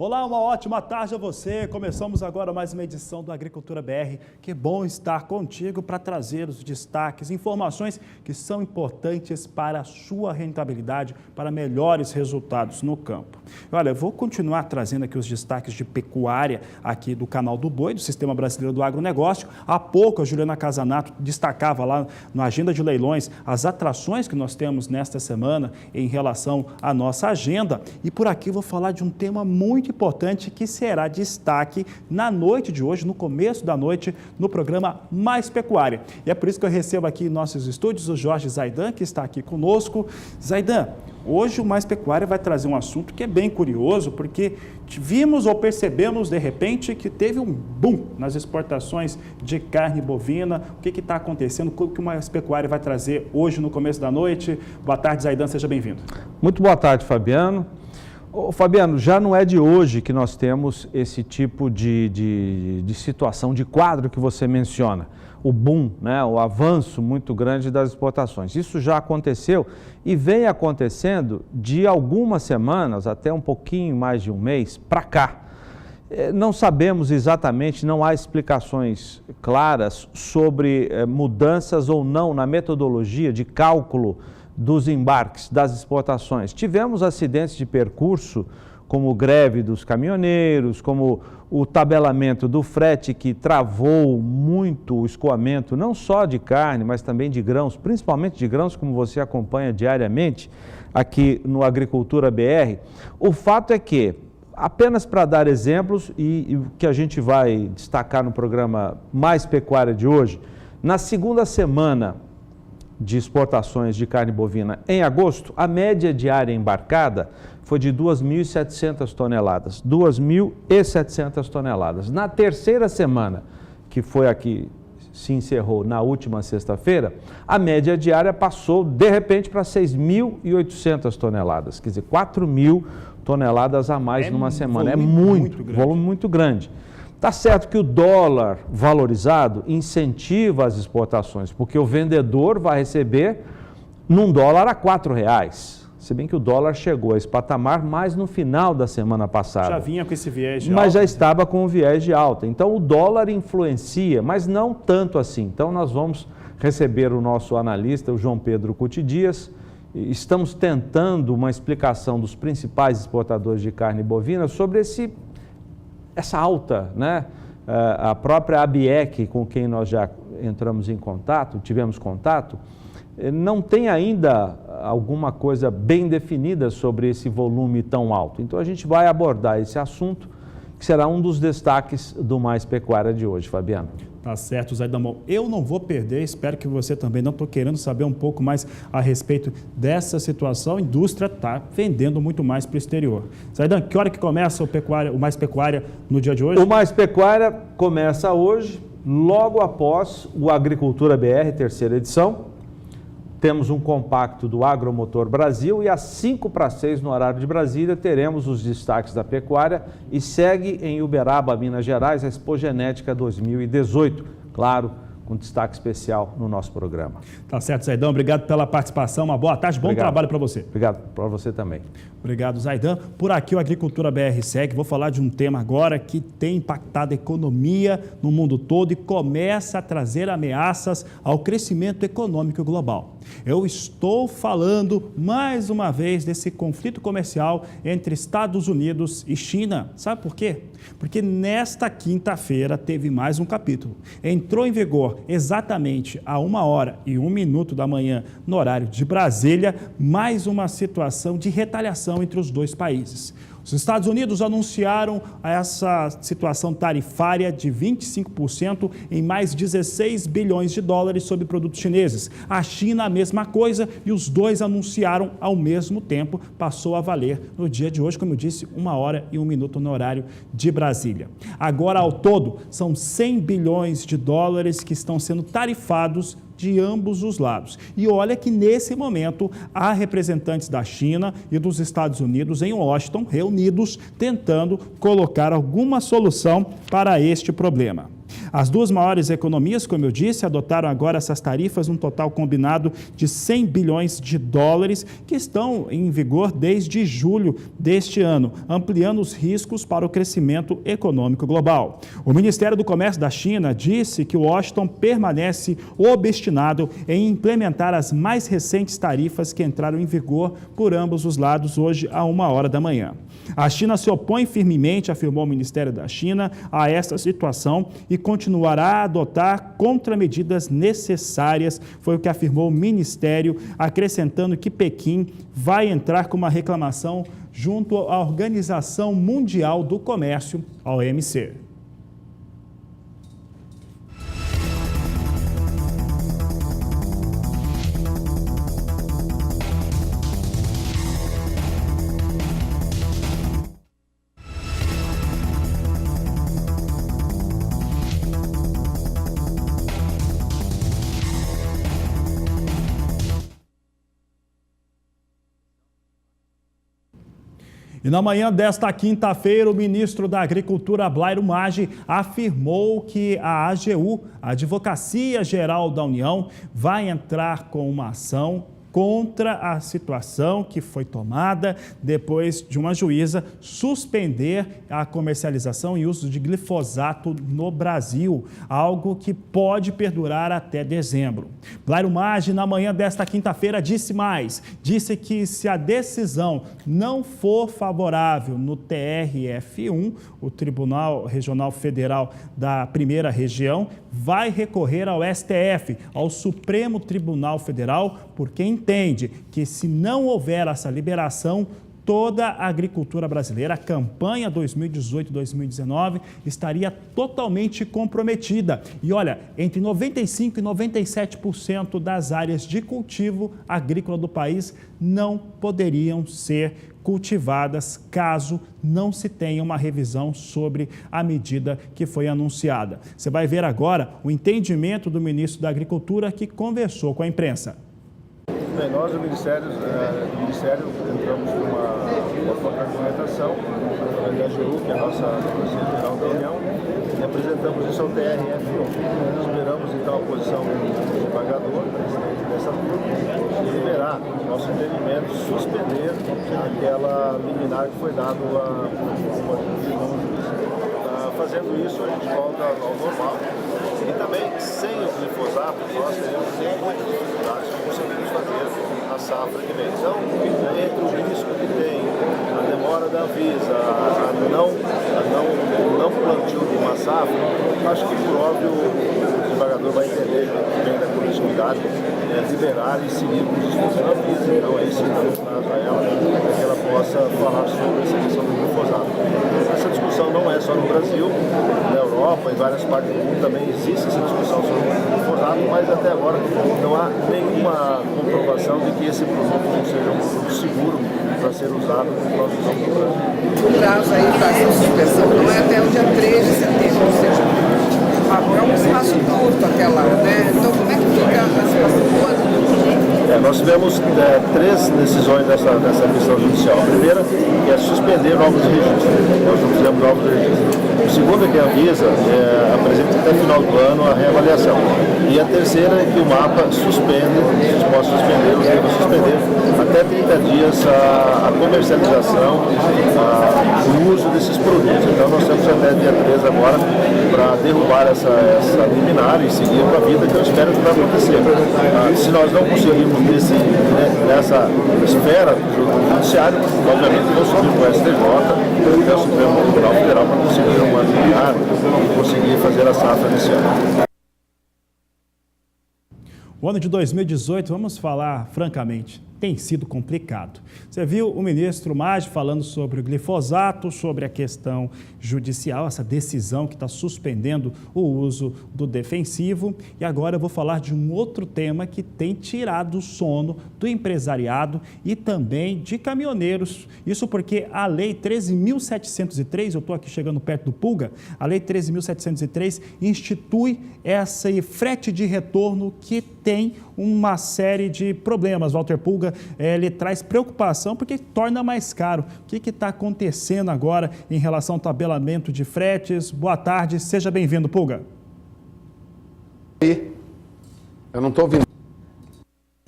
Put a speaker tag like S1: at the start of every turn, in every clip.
S1: Olá, uma ótima tarde a você. Começamos agora mais uma edição do Agricultura BR. Que bom estar contigo para trazer os destaques, informações que são importantes para a sua rentabilidade, para melhores resultados no campo. Olha, eu vou continuar trazendo aqui os destaques de pecuária aqui do canal do Boi, do Sistema Brasileiro do Agronegócio. Há pouco a Juliana Casanato destacava lá na agenda de leilões as atrações que nós temos nesta semana em relação à nossa agenda. E por aqui eu vou falar de um tema muito importante que será destaque na noite de hoje, no começo da noite, no programa Mais Pecuária. E é por isso que eu recebo aqui em nossos estúdios o Jorge Zaidan, que está aqui conosco. Zaidan, hoje o Mais Pecuária vai trazer um assunto que é bem curioso, porque vimos ou percebemos de repente que teve um boom nas exportações de carne bovina. O que está acontecendo? O que o Mais Pecuária vai trazer hoje no começo da noite? Boa tarde, Zaidan, seja bem-vindo.
S2: Muito boa tarde, Fabiano. Fabiano, já não é de hoje que nós temos esse tipo de situação, de quadro que você menciona, o boom, né, o avanço muito grande das exportações. Isso já aconteceu e vem acontecendo de algumas semanas, até um pouquinho mais de um mês, para cá. Não sabemos exatamente, não há explicações claras sobre mudanças ou não na metodologia de cálculo dos embarques, das exportações. Tivemos acidentes de percurso, como greve dos caminhoneiros, como o tabelamento do frete que travou muito o escoamento, não só de carne, mas também de grãos, principalmente de grãos, como você acompanha diariamente aqui no Agricultura BR. O fato é que, apenas para dar exemplos, e o que a gente vai destacar no programa Mais Pecuária de hoje, na segunda semana de exportações de carne bovina em agosto, a média diária embarcada foi de 2.700 toneladas, 2.700 toneladas. Na terceira semana, que foi aqui, se encerrou na última sexta-feira, a média diária passou, de repente, para 6.800 toneladas, quer dizer, 4.000 toneladas a mais numa semana. É muito volume muito grande. Está certo que o dólar valorizado incentiva as exportações, porque o vendedor vai receber num dólar a R$4, se bem que o dólar chegou a esse patamar mais no final da semana passada.
S1: Já vinha com esse viés de alta.
S2: Mas já estava com o viés de alta. Então o dólar influencia, mas não tanto assim. Então nós vamos receber o nosso analista, o João Pedro Cuti Dias. Estamos tentando uma explicação dos principais exportadores de carne bovina sobre essa alta, né? A própria ABIEC, com quem nós já entramos em contato, tivemos contato, não tem ainda alguma coisa bem definida sobre esse volume tão alto. Então a gente vai abordar esse assunto, que será um dos destaques do Mais Pecuária de hoje, Fabiano.
S1: Tá certo, Zaidan. Eu não vou perder, espero que você também não. Estou querendo saber um pouco mais a respeito dessa situação. A indústria está vendendo muito mais para o exterior. Zaidan, que hora que começa o Mais Pecuária no dia de hoje?
S2: O Mais Pecuária começa hoje, logo após o Agricultura BR, terceira edição. Temos um compacto do Agromotor Brasil e às 5:45 no horário de Brasília teremos os destaques da pecuária e segue em Uberaba, Minas Gerais, a Expogenética 2018, claro, com destaque especial no nosso programa.
S1: Tá certo, Zaidan, obrigado pela participação, uma boa tarde, bom trabalho para você.
S2: Obrigado para você também.
S1: Obrigado, Zaidan. Por aqui o Agricultura BR segue. Vou falar de um tema agora que tem impactado a economia no mundo todo e começa a trazer ameaças ao crescimento econômico global. Eu estou falando mais uma vez desse conflito comercial entre Estados Unidos e China. Sabe por quê? Porque nesta quinta-feira teve mais um capítulo. Entrou em vigor exatamente a 1h01 da manhã no horário de Brasília, mais uma situação de retaliação entre os dois países. Os Estados Unidos anunciaram essa situação tarifária de 25% em mais 16 bilhões de dólares sobre produtos chineses. A China, a mesma coisa, e os dois anunciaram ao mesmo tempo. Passou a valer no dia de hoje, como eu disse, 1h01 no horário de Brasília. Agora, ao todo, são 100 bilhões de dólares que estão sendo tarifados de ambos os lados. E olha que nesse momento há representantes da China e dos Estados Unidos em Washington reunidos tentando colocar alguma solução para este problema. As duas maiores economias, como eu disse, adotaram agora essas tarifas, um total combinado de 100 bilhões de dólares, que estão em vigor desde julho deste ano, ampliando os riscos para o crescimento econômico global. O Ministério do Comércio da China disse que Washington permanece obstinado em implementar as mais recentes tarifas que entraram em vigor por ambos os lados hoje a 1h da manhã. A China se opõe firmemente, afirmou o Ministério da China, a esta situação e continuará a adotar contramedidas necessárias, foi o que afirmou o Ministério, acrescentando que Pequim vai entrar com uma reclamação junto à Organização Mundial do Comércio, a OMC. E na manhã desta quinta-feira, o ministro da Agricultura, Blairo Maggi, afirmou que a AGU, a Advocacia Geral da União, vai entrar com uma ação contra a situação que foi tomada depois de uma juíza suspender a comercialização e uso de glifosato no Brasil, algo que pode perdurar até dezembro. Blairo Maggi, na manhã desta quinta-feira, disse mais, disse que se a decisão não for favorável no TRF1, o Tribunal Regional Federal da Primeira Região, vai recorrer ao STF, ao Supremo Tribunal Federal, porque entende que se não houver essa liberação, toda a agricultura brasileira, a campanha 2018-2019, estaria totalmente comprometida. E olha, entre 95% e 97% das áreas de cultivo agrícola do país não poderiam ser cultivadas caso não se tenha uma revisão sobre a medida que foi anunciada. Você vai ver agora o entendimento do ministro da Agricultura que conversou com a imprensa.
S3: Bem, nós do Ministério entramos com uma argumentação da AGU, que é a nossa Advocacia Geral da União, e apresentamos isso ao TRF1. Esperamos então a posição do desembargador, presidente dessa turma, e liberar nosso entendimento, suspender aquela liminar que foi dada ao juiz. Fazendo isso, a gente volta ao normal. E também, sem o glifosato, nós teremos muitas dificuldades de conseguirmos fazer a safra que vem. Então, entre o risco que tem, a demora da Anvisa, a não plantio de uma safra, acho que, por óbvio, o desembargador vai entender bem da coletividade, liberar e seguir com os estudos da Anvisa. Então, aí sim, damos prazo a ela, para que ela possa falar sobre essa questão do glifosato. Essa discussão não é só no Brasil, na Europa e várias partes do mundo também existe essa discussão sobre o glifosato, mas até agora não há nenhuma comprovação de que esse produto não seja um produto seguro para ser usado no nós usamos no Brasil.
S4: O prazo aí da suspensão não é até o dia 3 de setembro, ou seja, é um espaço curto até lá, né? Então como é que fica a situação toda?
S3: Nós tivemos três decisões dessa questão judicial. A primeira é suspender novos registros. Nós não fizemos novos registros. A segunda é que a Anvisa apresenta até o final do ano a reavaliação. E a terceira é que o MAPA suspende, pode suspender, os livros suspender até 30 dias a comercialização, o uso desses produtos. Então nós temos até dia 3 agora para derrubar essa liminar e seguir com a vida, que eu espero que vai acontecer. Se nós não conseguirmos nessa esfera do judiciário, obviamente vamos subir para o STJ, que é o Supremo Tribunal Federal, para conseguir uma liminar e conseguir fazer a safra nesse ano.
S1: O ano de 2018, vamos falar francamente, tem sido complicado. Você viu o ministro Maggi falando sobre o glifosato, sobre a questão judicial, essa decisão que está suspendendo o uso do defensivo. E agora eu vou falar de um outro tema que tem tirado o sono do empresariado e também de caminhoneiros. Isso porque a Lei 13.703, eu estou aqui chegando perto do Pulga, a Lei 13.703 institui esse frete de retorno que tem uma série de problemas. Walter Pulga, ele traz preocupação porque torna mais caro. O que está acontecendo agora em relação ao tabelamento de fretes? Boa tarde, seja bem-vindo, Pulga.
S5: Eu não estou ouvindo.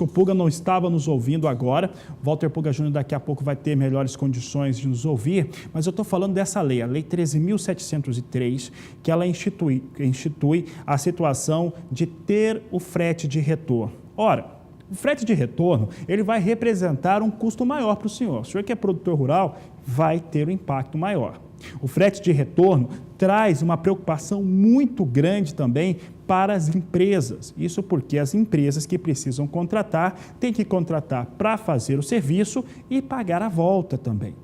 S1: O Pulga não estava nos ouvindo agora. Walter Pulga Júnior daqui a pouco vai ter melhores condições de nos ouvir, mas eu estou falando dessa lei, a Lei 13.703, que ela institui a situação de ter o frete de retorno. Ora, o frete de retorno, ele vai representar um custo maior para o senhor. O senhor que é produtor rural vai ter um impacto maior. O frete de retorno traz uma preocupação muito grande também para as empresas. Isso porque as empresas que precisam contratar têm que contratar para fazer o serviço e pagar a volta também.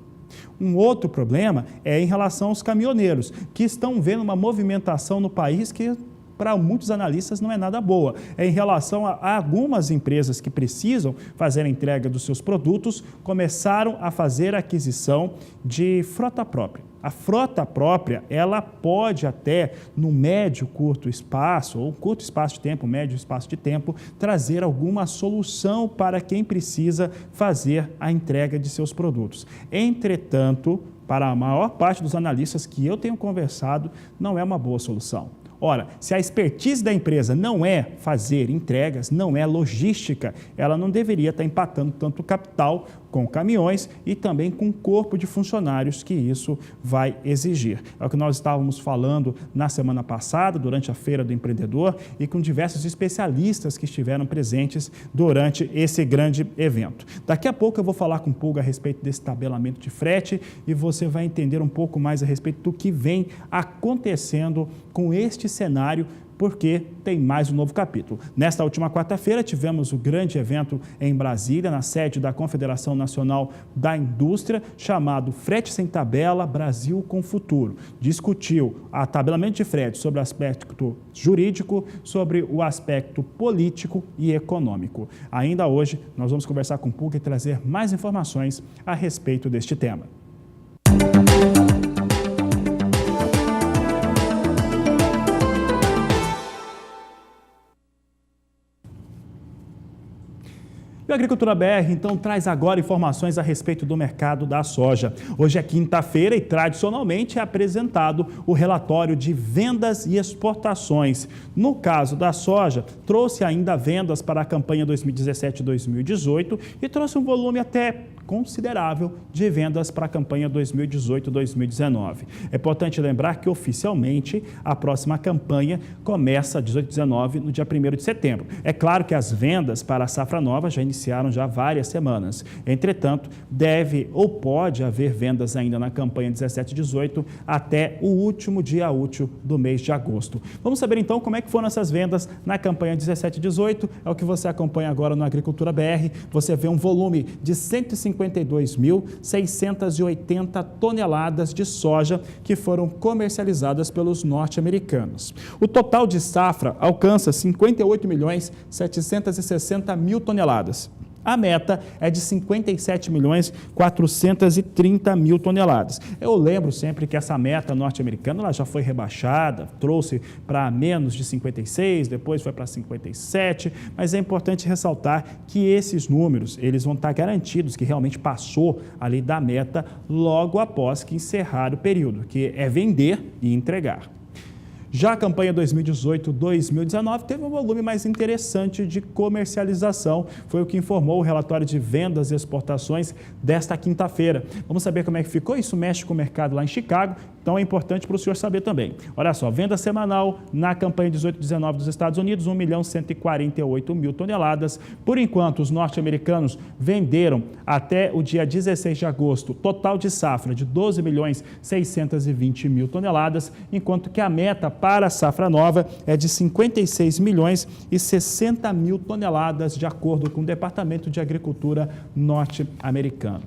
S1: Um outro problema é em relação aos caminhoneiros, que estão vendo uma movimentação no país que para muitos analistas não é nada boa. É em relação a algumas empresas que precisam fazer a entrega dos seus produtos, começaram a fazer a aquisição de frota própria. A frota própria, ela pode até, no médio, curto espaço, ou curto espaço de tempo, médio espaço de tempo, trazer alguma solução para quem precisa fazer a entrega de seus produtos. Entretanto, para a maior parte dos analistas que eu tenho conversado, não é uma boa solução. Ora, se a expertise da empresa não é fazer entregas, não é logística, ela não deveria estar empatando tanto capital com caminhões e também com o corpo de funcionários que isso vai exigir. É o que nós estávamos falando na semana passada, durante a Feira do Empreendedor, e com diversos especialistas que estiveram presentes durante esse grande evento. Daqui a pouco eu vou falar com o Pulga a respeito desse tabelamento de frete e você vai entender um pouco mais a respeito do que vem acontecendo com este cenário, porque tem mais um novo capítulo. Nesta última quarta-feira, tivemos o grande evento em Brasília, na sede da Confederação Nacional da Indústria, chamado Frete Sem Tabela, Brasil com Futuro. Discutiu o tabelamento de frete sobre o aspecto jurídico, sobre o aspecto político e econômico. Ainda hoje, nós vamos conversar com o Pulga e trazer mais informações a respeito deste tema. E o Agricultura BR, então, traz agora informações a respeito do mercado da soja. Hoje é quinta-feira e, tradicionalmente, é apresentado o relatório de vendas e exportações. No caso da soja, trouxe ainda vendas para a campanha 2017-2018 e trouxe um volume até considerável de vendas para a campanha 2018-2019. É importante lembrar que, oficialmente, a próxima campanha começa 18-19 no dia 1º de setembro. É claro que as vendas para a safra nova já iniciaram já há várias semanas. Entretanto, deve ou pode haver vendas ainda na campanha 17-18 até o último dia útil do mês de agosto. Vamos saber então como é que foram essas vendas na campanha 17-18. É o que você acompanha agora no Agricultura BR. Você vê um volume de 152.680 toneladas de soja que foram comercializadas pelos norte-americanos. O total de safra alcança 58.760.000 toneladas. A meta é de 57.430.000 toneladas. Eu lembro sempre que essa meta norte-americana ela já foi rebaixada, trouxe para menos de 56, depois foi para 57, mas é importante ressaltar que esses números eles vão estar garantidos que realmente passou ali da meta logo após que encerrar o período, que é vender e entregar. Já a campanha 2018-2019 teve um volume mais interessante de comercialização, foi o que informou o relatório de vendas e exportações desta quinta-feira. Vamos saber como é que ficou? Isso mexe com o mercado lá em Chicago, então é importante para o senhor saber também. Olha só, venda semanal na campanha 18-19 dos Estados Unidos, 1.148.000 toneladas. Por enquanto, os norte-americanos venderam até o dia 16 de agosto, total de safra de 12.620.000 toneladas, enquanto que a meta para a safra nova é de 56.060.000 toneladas, de acordo com o Departamento de Agricultura norte-americano.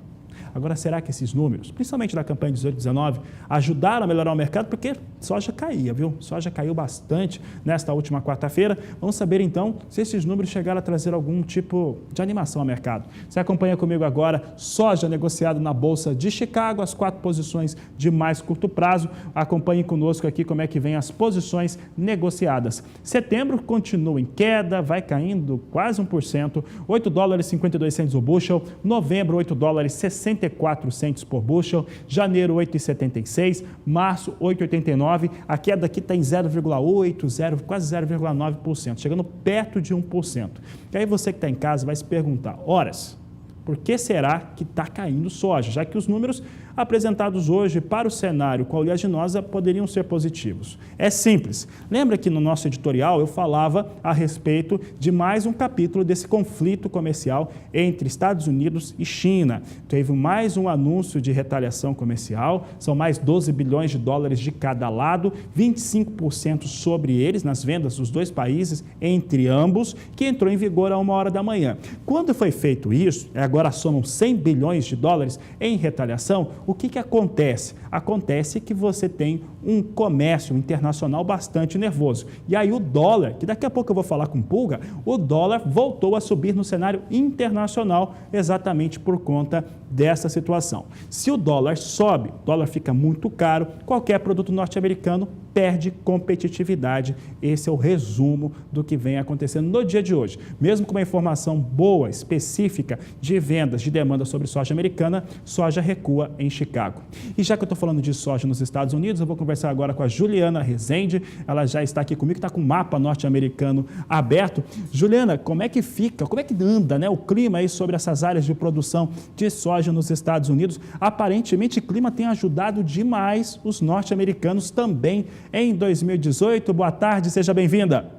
S1: Agora, será que esses números, principalmente da campanha 18-19, ajudaram a melhorar o mercado? Porque soja caía, viu? Soja caiu bastante nesta última quarta-feira. Vamos saber, então, se esses números chegaram a trazer algum tipo de animação ao mercado. Você acompanha comigo agora soja negociada na Bolsa de Chicago, as 4 posições de mais curto prazo. Acompanhe conosco aqui como é que vem as posições negociadas. Setembro continua em queda, vai caindo quase 1%, $8,52 o bushel. Novembro, $8,62 64 cents por bushel, janeiro 8,76, março 8,89, a queda aqui está em 0,8, quase 0,9%, chegando perto de 1%. E aí você que está em casa vai se perguntar, horas, por que será que está caindo soja? Já que os números apresentados hoje para o cenário com a oleaginosa poderiam ser positivos. É simples. Lembra que no nosso editorial eu falava a respeito de mais um capítulo desse conflito comercial entre Estados Unidos e China. Teve mais um anúncio de retaliação comercial, são mais 12 bilhões de dólares de cada lado, 25% sobre eles nas vendas dos dois países, entre ambos, que entrou em vigor a 1h da manhã. Quando foi feito isso, agora somam 100 bilhões de dólares em retaliação, o que acontece? Acontece que você tem um comércio internacional bastante nervoso. E aí o dólar, que daqui a pouco eu vou falar com Pulga, o dólar voltou a subir no cenário internacional exatamente por conta dessa situação. Se o dólar sobe, o dólar fica muito caro, qualquer produto norte-americano perde competitividade. Esse é o resumo do que vem acontecendo no dia de hoje. Mesmo com uma informação boa, específica de vendas, de demanda sobre soja americana, soja recua em Chicago. E já que eu estou falando de soja nos Estados Unidos, eu vou conversar agora com a Juliana Rezende. Ela já está aqui comigo, está com o mapa norte-americano aberto. Juliana, como é que fica, como é que anda, né, o clima aí sobre essas áreas de produção de soja nos Estados Unidos? Aparentemente, o clima tem ajudado demais os norte-americanos também em 2018. Boa tarde, seja bem-vinda.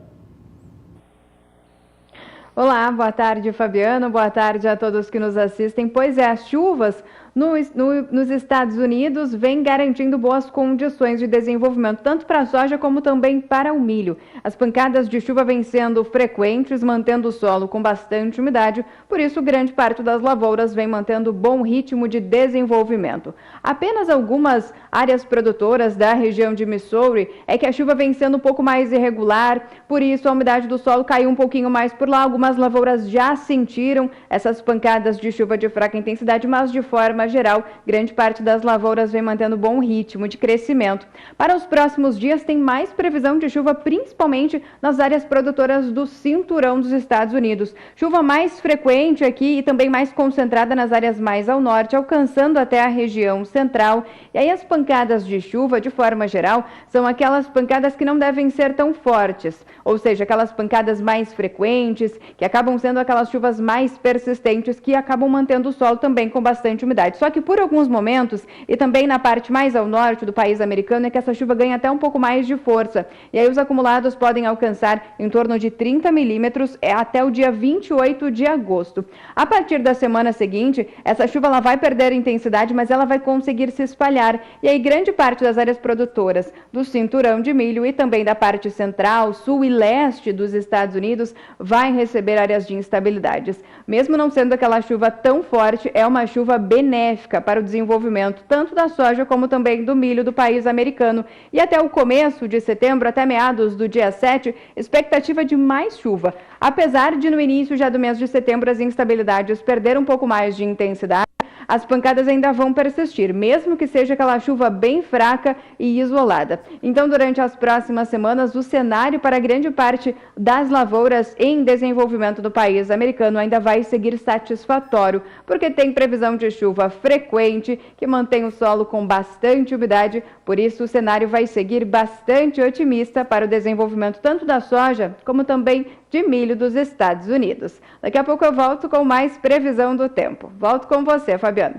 S5: Olá, boa tarde, Fabiano. Boa tarde a todos que nos assistem. Pois é, as chuvas nos Estados Unidos vem garantindo boas condições de desenvolvimento, tanto para a soja como também para o milho. As pancadas de chuva vêm sendo frequentes, mantendo o solo com bastante umidade, por isso grande parte das lavouras vem mantendo bom ritmo de desenvolvimento. Apenas algumas áreas produtoras da região de Missouri é que a chuva vem sendo um pouco mais irregular, por isso a umidade do solo caiu um pouquinho mais por lá. Algumas lavouras já sentiram essas pancadas de chuva de fraca intensidade, mas de forma geral, grande parte das lavouras vem mantendo bom ritmo de crescimento. Para os próximos dias, tem mais previsão de chuva, principalmente nas áreas produtoras do cinturão dos Estados Unidos. Chuva mais frequente aqui e também mais concentrada nas áreas mais ao norte, alcançando até a região central. E aí as pancadas de chuva, de forma geral, são aquelas pancadas que não devem ser tão fortes, ou seja, aquelas pancadas mais frequentes, que acabam sendo aquelas chuvas mais persistentes, que acabam mantendo o solo também com bastante umidade. Só que por alguns momentos, e também na parte mais ao norte do país americano, é que essa chuva ganha até um pouco mais de força. E aí os acumulados podem alcançar em torno de 30 milímetros até o dia 28 de agosto. A partir da semana seguinte, essa chuva ela vai perder intensidade, mas ela vai conseguir se espalhar. E aí grande parte das áreas produtoras do cinturão de milho e também da parte central, sul e leste dos Estados Unidos vai receber áreas de instabilidades. Mesmo não sendo aquela chuva tão forte, é uma chuva benéfica para o desenvolvimento tanto da soja como também do milho do país americano. E até o começo de setembro, até meados do dia 7, expectativa de mais chuva. Apesar de no início já do mês de setembro as instabilidades perderam um pouco mais de intensidade, as pancadas ainda vão persistir, mesmo que seja aquela chuva bem fraca e isolada. Então, durante as próximas semanas, o cenário para grande parte das lavouras em desenvolvimento do país americano ainda vai seguir satisfatório, porque tem previsão de chuva frequente, que mantém o solo com bastante umidade, por isso o cenário vai seguir bastante otimista para o desenvolvimento tanto da soja, como também de milho dos Estados Unidos. Daqui a pouco eu volto com mais previsão do tempo. Volto com você, Fabiano.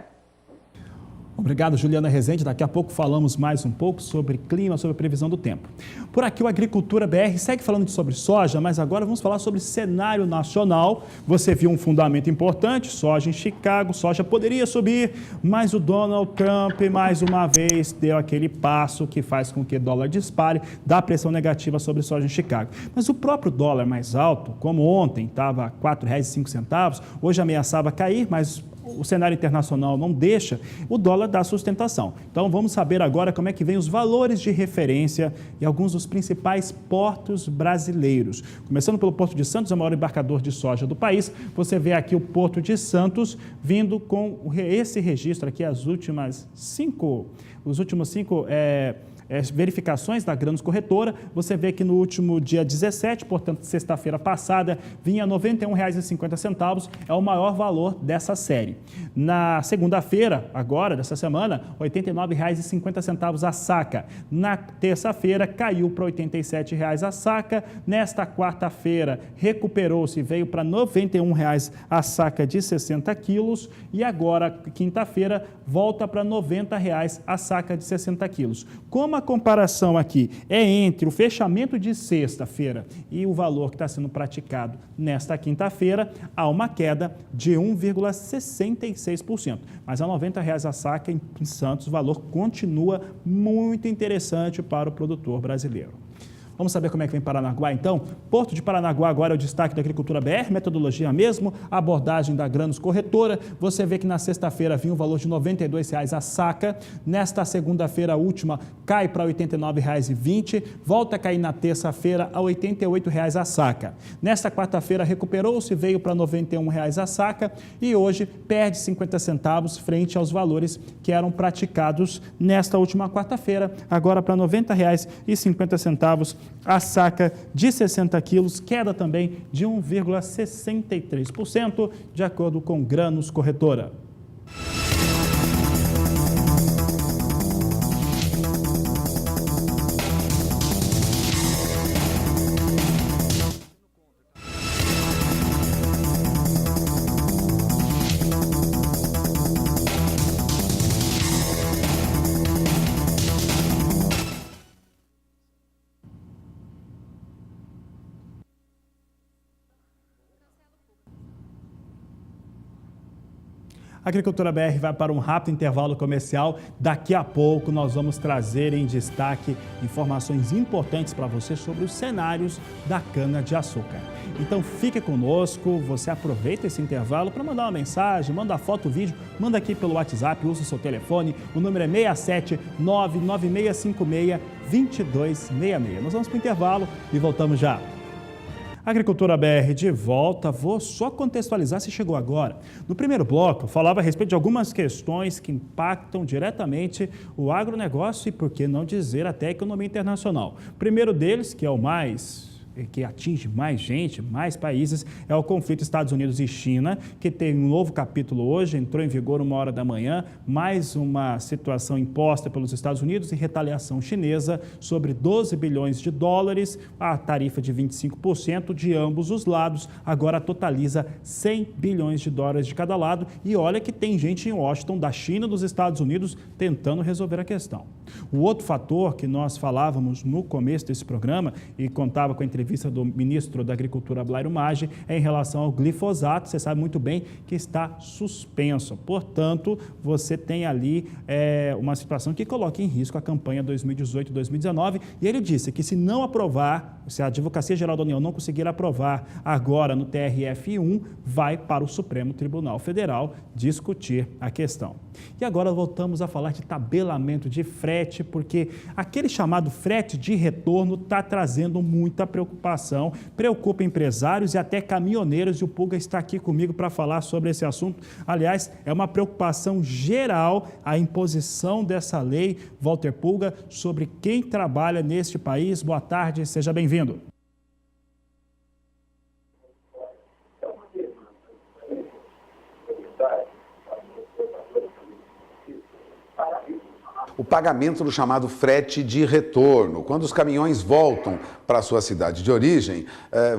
S1: Obrigado, Juliana Rezende. Daqui a pouco falamos mais um pouco sobre clima, sobre previsão do tempo. Por aqui o Agricultura BR segue falando sobre soja, mas agora vamos falar sobre cenário nacional. Você viu um fundamento importante, soja em Chicago, soja poderia subir, mas o Donald Trump mais uma vez deu aquele passo que faz com que o dólar dispare, dá pressão negativa sobre soja em Chicago. Mas o próprio dólar mais alto, como ontem estava R$ 4,05, hoje ameaçava cair, mas o cenário internacional não deixa, o dólar dá sustentação. Então vamos saber agora como é que vem os valores de referência e alguns dos principais portos brasileiros. Começando pelo Porto de Santos, é o maior embarcador de soja do país. Você vê aqui o Porto de Santos vindo com esse registro aqui, os últimos cinco verificações da Grãos Corretora, você vê que no último dia 17, portanto, sexta-feira passada, vinha R$ 91,50, é o maior valor dessa série. Na segunda-feira, agora, dessa semana, R$ 89,50 a saca. Na terça-feira, caiu para R$ 87,00 a saca. Nesta quarta-feira, recuperou-se e veio para R$ 91,00 a saca de 60 quilos. E agora, quinta-feira, volta para R$ 90,00 a saca de 60 quilos. Como a comparação aqui é entre o fechamento de sexta-feira e o valor que está sendo praticado nesta quinta-feira, há uma queda de 1,66%. Mas a R$ 90,00 a saca em Santos, o valor continua muito interessante para o produtor brasileiro. Vamos saber como é que vem Paranaguá, então? Porto de Paranaguá agora é o destaque da Agricultura BR, metodologia mesmo, abordagem da Grãos Corretora. Você vê que na sexta-feira vinha o valor de R$ 92,00 a saca. Nesta segunda-feira, a última, cai para R$ 89,20, volta a cair na terça-feira a R$ 88,00 a saca. Nesta quarta-feira, recuperou-se, veio para R$ 91,00 a saca e hoje perde 50 centavos frente aos valores que eram praticados nesta última quarta-feira, agora para R$ 90,50 a saca de 60 quilos, queda também de 1,63%, de acordo com Grãos Corretora. A Agricultura BR vai para um rápido intervalo comercial. Daqui a pouco nós vamos trazer em destaque informações importantes para você sobre os cenários da cana-de-açúcar. Então fique conosco, você aproveita esse intervalo para mandar uma mensagem, manda foto, vídeo, manda aqui pelo WhatsApp, usa o seu telefone, o número é 67996562266. Nós vamos para o intervalo e voltamos já. Agricultura BR de volta, vou só contextualizar se chegou agora. No primeiro bloco, eu falava a respeito de algumas questões que impactam diretamente o agronegócio e, por que não dizer, até a economia internacional. O primeiro deles, que é o que atinge mais gente, mais países, é o conflito Estados Unidos e China, que tem um novo capítulo hoje, entrou em vigor 1h da manhã, mais uma situação imposta pelos Estados Unidos em retaliação chinesa sobre 12 bilhões de dólares, a tarifa de 25% de ambos os lados, agora totaliza 100 bilhões de dólares de cada lado, e olha que tem gente em Washington, da China, dos Estados Unidos, tentando resolver a questão. O outro fator que nós falávamos no começo desse programa, e contava com a entrevista do ministro da Agricultura, Blairo Maggi, é em relação ao glifosato. Você sabe muito bem que está suspenso. Portanto, você tem ali uma situação que coloca em risco a campanha 2018-2019. E ele disse que se não aprovar, se a Advocacia Geral da União não conseguir aprovar agora no TRF1, vai para o Supremo Tribunal Federal discutir a questão. E agora voltamos a falar de tabelamento de frete, porque aquele chamado frete de retorno está trazendo muita preocupação, preocupa empresários e até caminhoneiros, e o Pulga está aqui comigo para falar sobre esse assunto. Aliás, é uma preocupação geral a imposição dessa lei, Walter Pulga, sobre quem trabalha neste país. Boa tarde, seja bem-vindo.
S6: O pagamento do chamado frete de retorno, quando os caminhões voltam para a sua cidade de origem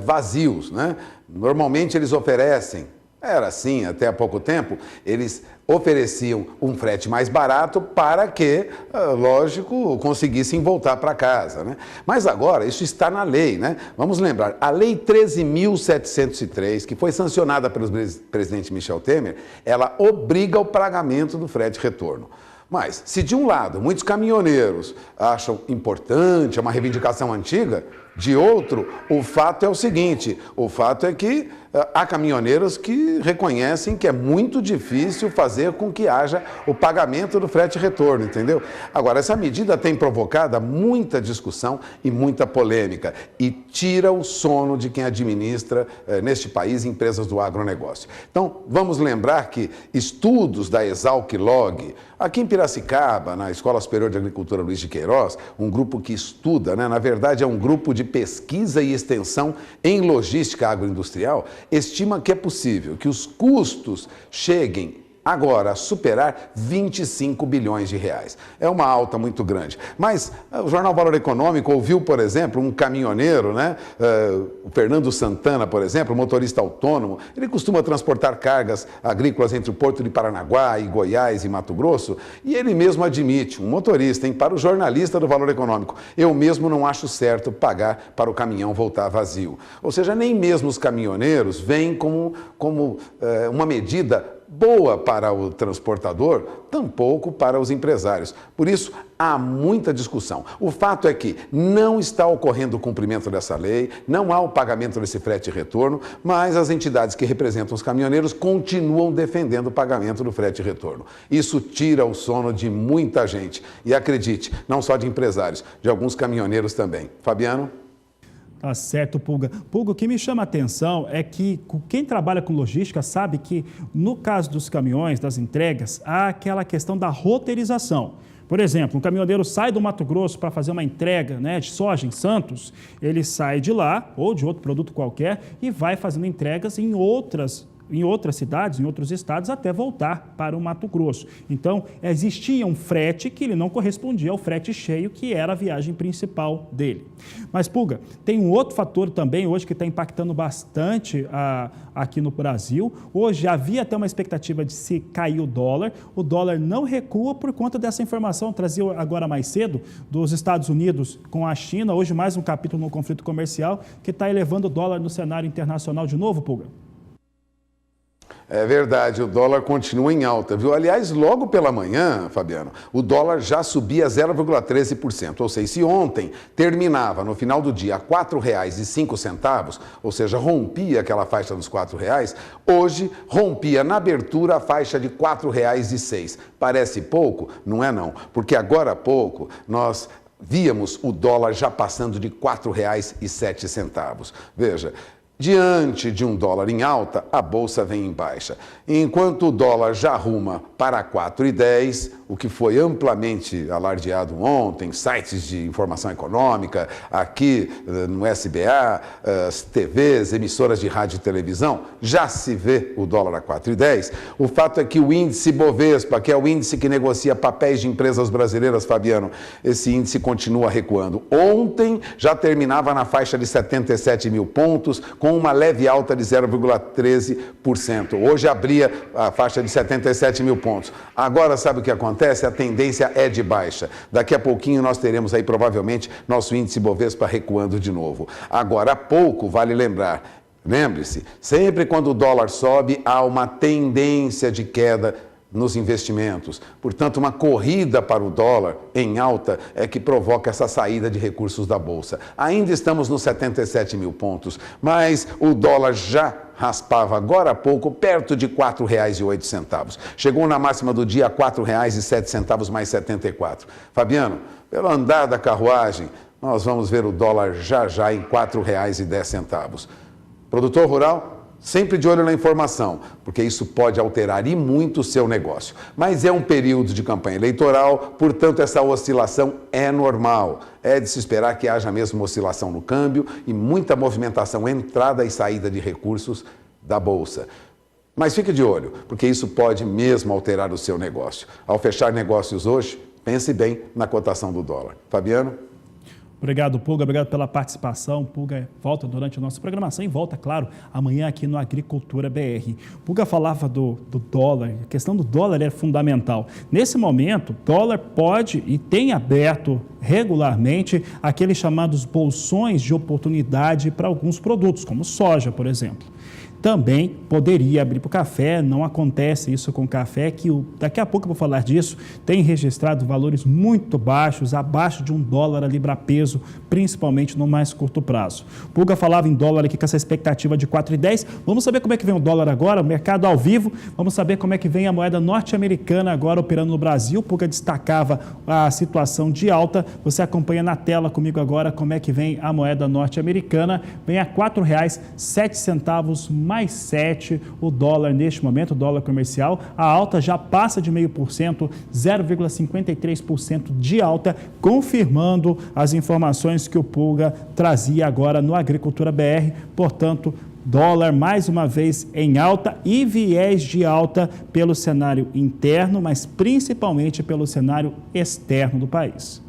S6: vazios, né? Normalmente eles oferecem, era assim até há pouco tempo, eles ofereciam um frete mais barato para que, lógico, conseguissem voltar para casa, né? Mas agora isso está na lei, né? Vamos lembrar, a Lei 13.703, que foi sancionada pelo presidente Michel Temer, ela obriga o pagamento do frete retorno. Mas, se de um lado muitos caminhoneiros acham importante, é uma reivindicação antiga, De outro, o fato é o seguinte, o fato é que há caminhoneiros que reconhecem que é muito difícil fazer com que haja o pagamento do frete retorno, entendeu? Agora, essa medida tem provocado muita discussão e muita polêmica e tira o sono de quem administra neste país empresas do agronegócio. Então, vamos lembrar que estudos da Exalc-Log, aqui em Piracicaba, na Escola Superior de Agricultura Luiz de Queiroz, um grupo que estuda, na verdade é um grupo de pesquisa e extensão em logística agroindustrial, estima que é possível que os custos cheguem agora a superar 25 bilhões de reais. É uma alta muito grande. Mas o Jornal Valor Econômico ouviu, por exemplo, um caminhoneiro, o Fernando Santana, por exemplo, motorista autônomo, ele costuma transportar cargas agrícolas entre o Porto de Paranaguá e Goiás e Mato Grosso, e ele mesmo admite, um motorista, para o jornalista do Valor Econômico, eu mesmo não acho certo pagar para o caminhão voltar vazio. Ou seja, nem mesmo os caminhoneiros veem como uma medida boa para o transportador, tampouco para os empresários. Por isso, há muita discussão. O fato é que não está ocorrendo o cumprimento dessa lei, não há o pagamento desse frete retorno, mas as entidades que representam os caminhoneiros continuam defendendo o pagamento do frete retorno. Isso tira o sono de muita gente. E acredite, não só de empresários, de alguns caminhoneiros também. Fabiano?
S1: Tá certo, Pulga. Pulga, o que me chama a atenção é que quem trabalha com logística sabe que, no caso dos caminhões, das entregas, há aquela questão da roteirização. Por exemplo, um caminhoneiro sai do Mato Grosso para fazer uma entrega de soja em Santos, ele sai de lá, ou de outro produto qualquer, e vai fazendo entregas em outras cidades, em outros estados, até voltar para o Mato Grosso. Então, existia um frete que ele não correspondia ao frete cheio, que era a viagem principal dele. Mas, Pulga, tem um outro fator também hoje que está impactando bastante aqui no Brasil. Hoje havia até uma expectativa de se cair o dólar não recua por conta dessa informação, trazia agora mais cedo, dos Estados Unidos com a China, hoje mais um capítulo no conflito comercial, que está elevando o dólar no cenário internacional de novo, Pulga.
S6: É verdade, o dólar continua em alta, viu? Aliás, logo pela manhã, Fabiano, o dólar já subia 0,13%. Ou seja, se ontem terminava no final do dia a R$ 4,05, ou seja, rompia aquela faixa dos R$ 4,00, hoje rompia na abertura a faixa de R$ 4,06. Parece pouco? Não é não, porque agora há pouco nós víamos o dólar já passando de R$ 4,07. Veja, diante de um dólar em alta, a bolsa vem em baixa. Enquanto o dólar já arruma para 4,10, o que foi amplamente alardeado ontem, sites de informação econômica, aqui no SBA, as TVs, emissoras de rádio e televisão, já se vê o dólar a 4,10. O fato é que o índice Bovespa, que é o índice que negocia papéis de empresas brasileiras, Fabiano, esse índice continua recuando. Ontem já terminava na faixa de 77 mil pontos, com uma leve alta de 0,13%. Hoje abria a faixa de 77 mil pontos. Agora, sabe o que acontece? A tendência é de baixa. Daqui a pouquinho nós teremos aí, provavelmente, nosso índice Bovespa recuando de novo. Agora, há pouco, vale lembrar, lembre-se, sempre quando o dólar sobe, há uma tendência de queda nos investimentos. Portanto, uma corrida para o dólar em alta é que provoca essa saída de recursos da Bolsa. Ainda estamos nos 77 mil pontos, mas o dólar já raspava agora há pouco perto de R$ 4,08. Chegou na máxima do dia a R$ 4,07 mais 74. Fabiano, pelo andar da carruagem, nós vamos ver o dólar já em R$ 4,10. Produtor rural, sempre de olho na informação, porque isso pode alterar e muito o seu negócio. Mas é um período de campanha eleitoral, portanto, essa oscilação é normal. É de se esperar que haja mesmo oscilação no câmbio e muita movimentação, entrada e saída de recursos da Bolsa. Mas fique de olho, porque isso pode mesmo alterar o seu negócio. Ao fechar negócios hoje, pense bem na cotação do dólar. Fabiano?
S1: Obrigado, Pulga. Obrigado pela participação. Pulga volta durante a nossa programação e volta, claro, amanhã aqui no Agricultura BR. Pulga falava do dólar. A questão do dólar é fundamental. Nesse momento, o dólar pode e tem aberto regularmente aqueles chamados bolsões de oportunidade para alguns produtos, como soja, por exemplo. também poderia abrir para o café. Não acontece isso com o café, que daqui a pouco eu vou falar disso, tem registrado valores muito baixos, abaixo de $1 a libra-peso, principalmente no mais curto prazo. Pulga falava em dólar aqui com essa expectativa de 4,10. Vamos saber como é que vem o dólar agora, o mercado ao vivo. Vamos saber como é que vem a moeda norte-americana agora operando no Brasil. Pulga destacava a situação de alta. Você acompanha na tela comigo agora como é que vem a moeda norte-americana. Vem a R$ 4,07 mais 7 o dólar neste momento, o dólar comercial. A alta já passa de 0,5%, 0,53% de alta, confirmando as informações que o Pulga trazia agora no Agricultura BR. Portanto, dólar mais uma vez em alta e viés de alta pelo cenário interno, mas principalmente pelo cenário externo do país.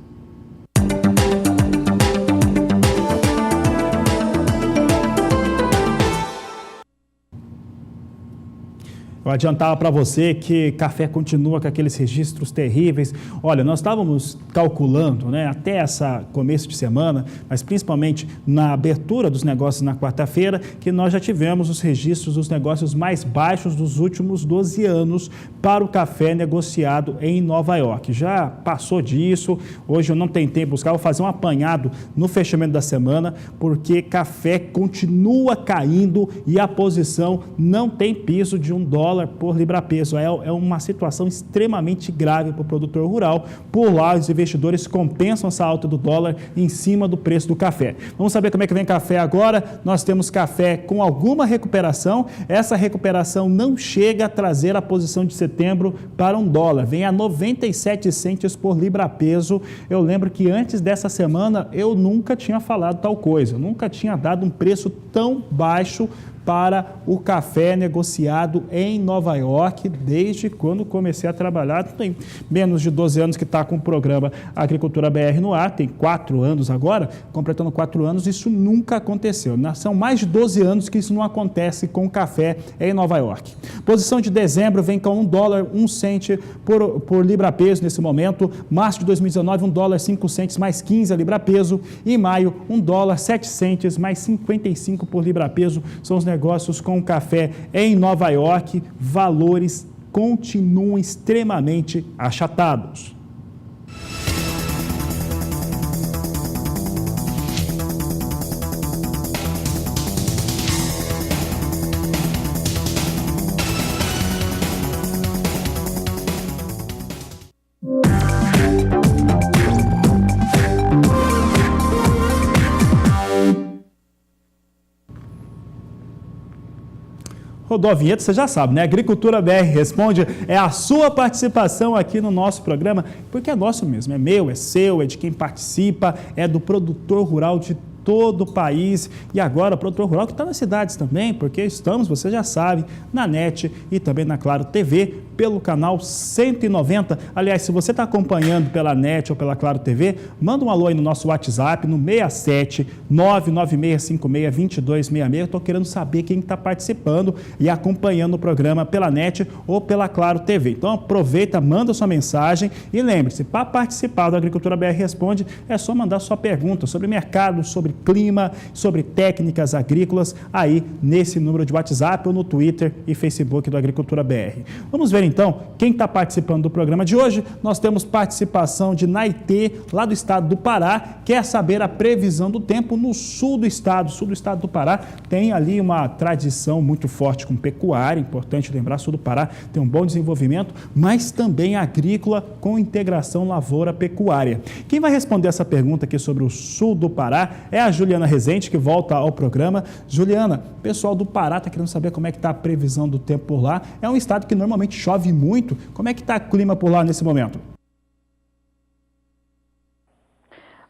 S1: Eu adiantava para você que café continua com aqueles registros terríveis. Olha, nós estávamos calculando, né, até essa começo de semana, mas principalmente na abertura dos negócios na quarta-feira, que nós já tivemos os registros dos negócios mais baixos dos últimos 12 anos para o café negociado em Nova York. Já passou disso, hoje eu não tenho tempo de buscar, vou fazer um apanhado no fechamento da semana, porque café continua caindo e a posição não tem piso de $1 por libra-peso. É uma situação extremamente grave para o produtor rural. Por lá, os investidores compensam essa alta do dólar em cima do preço do café. Vamos saber como é que vem café agora. Nós temos café com alguma recuperação. Essa recuperação não chega a trazer a posição de setembro para $1. Vem a 97 centes por libra-peso. Eu lembro que antes dessa semana eu nunca tinha falado tal coisa. Eu nunca tinha dado um preço tão baixo para o café negociado em Nova York, desde quando comecei a trabalhar. Tem menos de 12 anos que está com o programa Agricultura BR no ar, tem 4 anos agora, completando 4 anos, isso nunca aconteceu. São mais de 12 anos que isso não acontece com o café em Nova York. Posição de dezembro vem com $1, 1 cento por libra-peso nesse momento. Março de 2019, $1, 5 centos mais 15 a libra-peso. E maio, $1, 7 centos mais 55 por libra-peso. São os negócios com café em Nova York, valores continuam extremamente achatados. Rodou a vinheta, você já sabe, né? Agricultura BR Responde é a sua participação aqui no nosso programa, porque é nosso mesmo, é meu, é seu, é de quem participa, é do produtor rural de todo o país e agora o produtor rural que está nas cidades também, porque estamos, você já sabe, na NET e também na Claro TV, pelo canal 190. Aliás, se você está acompanhando pela NET ou pela Claro TV, manda um alô aí no nosso WhatsApp, no 67 99656 2266. Eu estou querendo saber quem está participando e acompanhando o programa pela NET ou pela Claro TV. Então aproveita, manda sua mensagem e lembre-se, para participar do Agricultura BR Responde, é só mandar sua pergunta sobre mercado, sobre clima, sobre técnicas agrícolas, aí nesse número de WhatsApp ou no Twitter e Facebook do Agricultura BR. Vamos ver então quem está participando do programa de hoje. Nós temos participação de Naitê, lá do estado do Pará, quer saber a previsão do tempo no sul do estado. Sul do estado do Pará tem ali uma tradição muito forte com pecuária, importante lembrar, sul do Pará tem um bom desenvolvimento, mas também agrícola com integração lavoura-pecuária. Quem vai responder essa pergunta aqui sobre o sul do Pará é a Juliana Rezende, que volta ao programa. Juliana, o pessoal do Pará está querendo saber como é que está a previsão do tempo por lá. É um estado que normalmente chove muito. Como é que está o clima por lá nesse momento?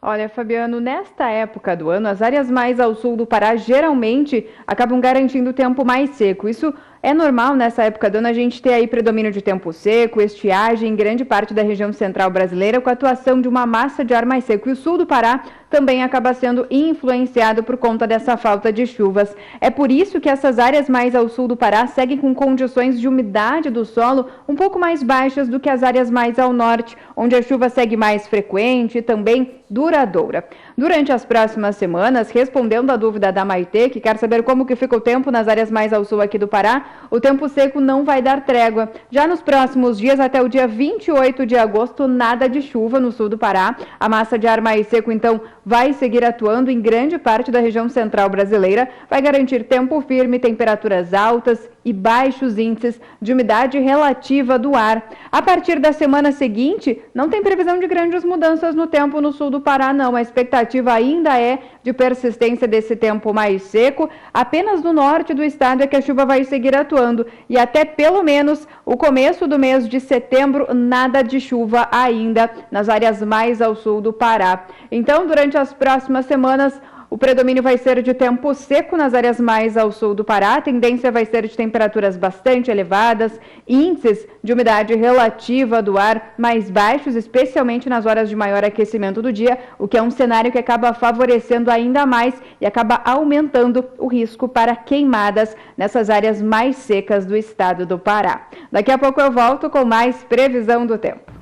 S5: Olha, Fabiano, nesta época do ano, as áreas mais ao sul do Pará geralmente acabam garantindo o tempo mais seco. Isso é normal nessa época do ano a gente ter aí predomínio de tempo seco, estiagem em grande parte da região central brasileira com a atuação de uma massa de ar mais seco. E o sul do Pará também acaba sendo influenciado por conta dessa falta de chuvas. É por isso que essas áreas mais ao sul do Pará seguem com condições de umidade do solo um pouco mais baixas do que as áreas mais ao norte, onde a chuva segue mais frequente e também duradoura. Durante as próximas semanas, respondendo à dúvida da Maitê, que quer saber como que fica o tempo nas áreas mais ao sul aqui do Pará, o tempo seco não vai dar trégua. Já nos próximos dias, até o dia 28 de agosto, nada de chuva no sul do Pará. A massa de ar mais seco, então, vai seguir atuando em grande parte da região central brasileira, vai garantir tempo firme, temperaturas altas e baixos índices de umidade relativa do ar. A partir da semana seguinte, não tem previsão de grandes mudanças no tempo no sul do Pará, não. A expectativa ainda é de persistência desse tempo mais seco. Apenas no norte do estado é que a chuva vai seguir atuando. E até pelo menos o começo do mês de setembro, nada de chuva ainda nas áreas mais ao sul do Pará. Então, durante as próximas semanas, o predomínio vai ser de tempo seco nas áreas mais ao sul do Pará. A tendência vai ser de temperaturas bastante elevadas, índices de umidade relativa do ar mais baixos, especialmente nas horas de maior aquecimento do dia, o que é um cenário que acaba favorecendo ainda mais e acaba aumentando o risco para queimadas nessas áreas mais secas do estado do Pará. Daqui a pouco eu volto com mais previsão do tempo.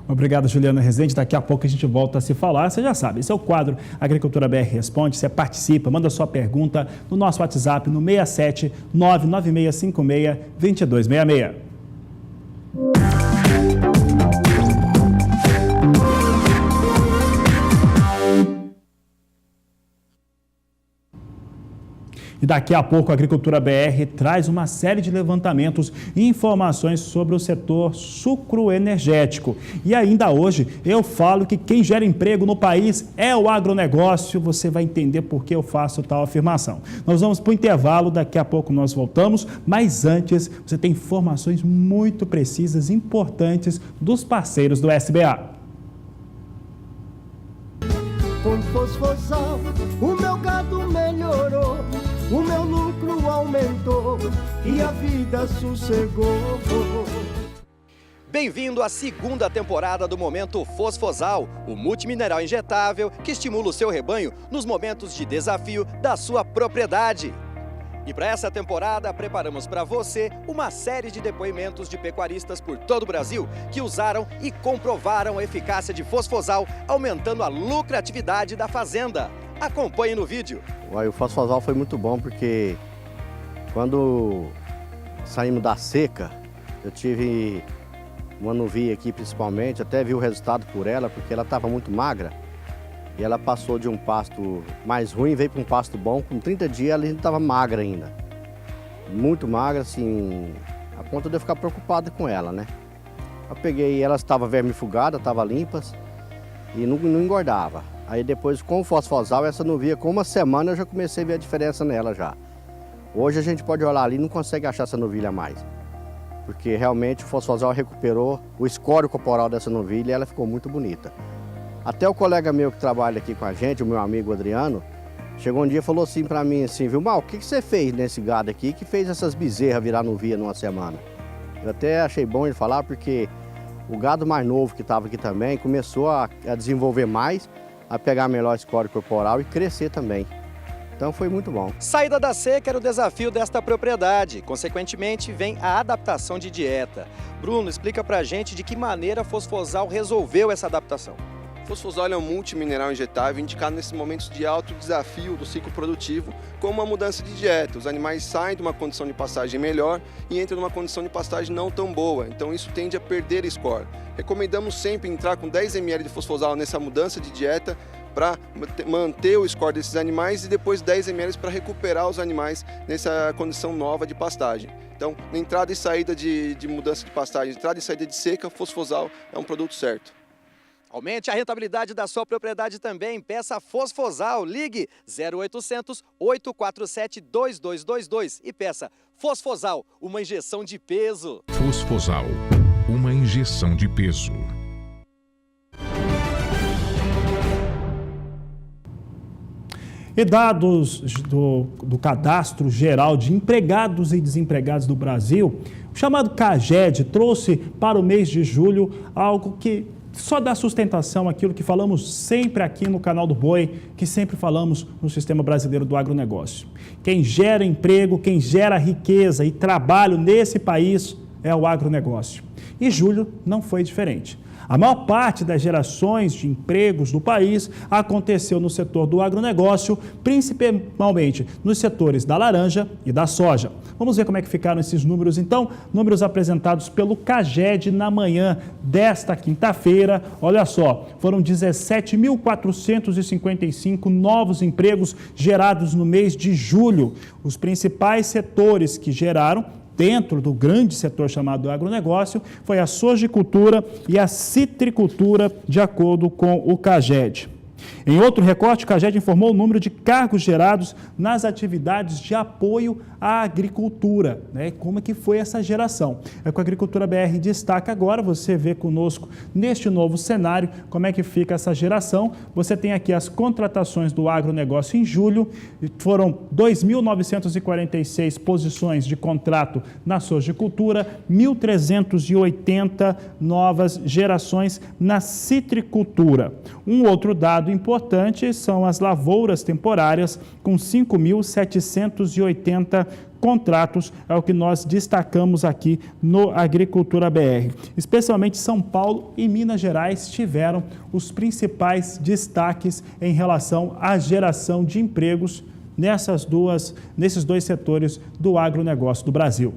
S1: Obrigado, Juliana Rezende. Daqui a pouco a gente volta a se falar. Você já sabe, esse é o quadro Agricultura BR Responde. Você participa, manda sua pergunta no nosso WhatsApp no 67 99656 2266. E daqui a pouco a Agricultura BR traz uma série de levantamentos e informações sobre o setor sucroenergético. E ainda hoje eu falo que quem gera emprego no país é o agronegócio. Você vai entender por que eu faço tal afirmação. Nós vamos para o intervalo, daqui a pouco nós voltamos, mas antes você tem informações muito precisas e importantes dos parceiros do SBA.
S7: Com Fosfosal, o meu gado melhorou, o meu lucro aumentou e a vida sossegou.
S8: Bem-vindo à segunda temporada do Momento Fosfosal, o multimineral injetável que estimula o seu rebanho nos momentos de desafio da sua propriedade. E para essa temporada, preparamos para você uma série de depoimentos de pecuaristas por todo o Brasil que usaram e comprovaram a eficácia de Fosfosal, aumentando a lucratividade da fazenda. Acompanhe no vídeo.
S9: O Fosfosal foi muito bom porque quando saímos da seca, eu tive uma nuvia aqui principalmente, até vi o resultado por ela, porque ela estava muito magra. E ela passou de um pasto mais ruim, veio para um pasto bom. Com 30 dias ela ainda estava magra ainda. Muito magra, assim, a ponto de eu ficar preocupado com ela, né? Eu peguei, ela estava vermifugada, estava limpas e não engordava. Aí depois com o Fosfosal, essa nuvia, com uma semana eu já comecei a ver a diferença nela já. Hoje a gente pode olhar ali e não consegue achar essa novilha mais. Porque realmente o Fosfosal recuperou o escório corporal dessa novilha e ela ficou muito bonita. Até o colega meu que trabalha aqui com a gente, o meu amigo Adriano, chegou um dia e falou assim pra mim assim, viu, Mal, o que você fez nesse gado aqui que fez essas bezerras virar novia numa semana? Eu até achei bom ele falar porque o gado mais novo que estava aqui também começou a desenvolver mais, a pegar melhor escório corporal e crescer também. Então foi muito bom.
S8: Saída da seca era o desafio desta propriedade. Consequentemente, vem a adaptação de dieta. Bruno, explica pra gente de que maneira a Fosfosal resolveu essa adaptação.
S10: Fosfosal é um multimineral injetável indicado nesses momentos de alto desafio do ciclo produtivo, como uma mudança de dieta. Os animais saem de uma condição de pastagem melhor e entram numa condição de pastagem não tão boa, então isso tende a perder score. Recomendamos sempre entrar com 10 ml de Fosfosal nessa mudança de dieta para manter o score desses animais e depois 10 ml para recuperar os animais nessa condição nova de pastagem. Então, na entrada e saída de mudança de pastagem, entrada e saída de seca, Fosfosal é um produto certo.
S8: Aumente a rentabilidade da sua propriedade também. Peça Fosfosal. Ligue 0800 847 2222 e peça Fosfosal, uma injeção de peso.
S11: Fosfosal, uma injeção de peso.
S1: E dados do Cadastro Geral de Empregados e Desempregados do Brasil, o chamado CAGED trouxe para o mês de julho algo que só dá sustentação àquilo que falamos sempre aqui no canal do Boi, que sempre falamos no sistema brasileiro do agronegócio. Quem gera emprego, quem gera riqueza e trabalho nesse país é o agronegócio. E julho não foi diferente. A maior parte das gerações de empregos do país aconteceu no setor do agronegócio, principalmente nos setores da laranja e da soja. Vamos ver como é que ficaram esses números então. Números apresentados pelo CAGED na manhã desta quinta-feira. Olha só, foram 17.455 novos empregos gerados no mês de julho. Os principais setores que geraram dentro do grande setor chamado agronegócio foi a sojicultura e a citricultura, de acordo com o CAGED. Em outro recorte, o CAGED informou o número de cargos gerados nas atividades de apoio à agricultura. Como é que foi essa geração? É com a Agricultura BR destaca agora, você vê conosco neste novo cenário como é que fica essa geração. Você tem aqui as contratações do agronegócio em julho, foram 2.946 posições de contrato na sojicultura, 1.380 novas gerações na citricultura. Um outro dado importante são as lavouras temporárias, com 5.780 contratos, é o que nós destacamos aqui no Agricultura BR. Especialmente São Paulo e Minas Gerais tiveram os principais destaques em relação à geração de empregos nesses dois setores do agronegócio do Brasil.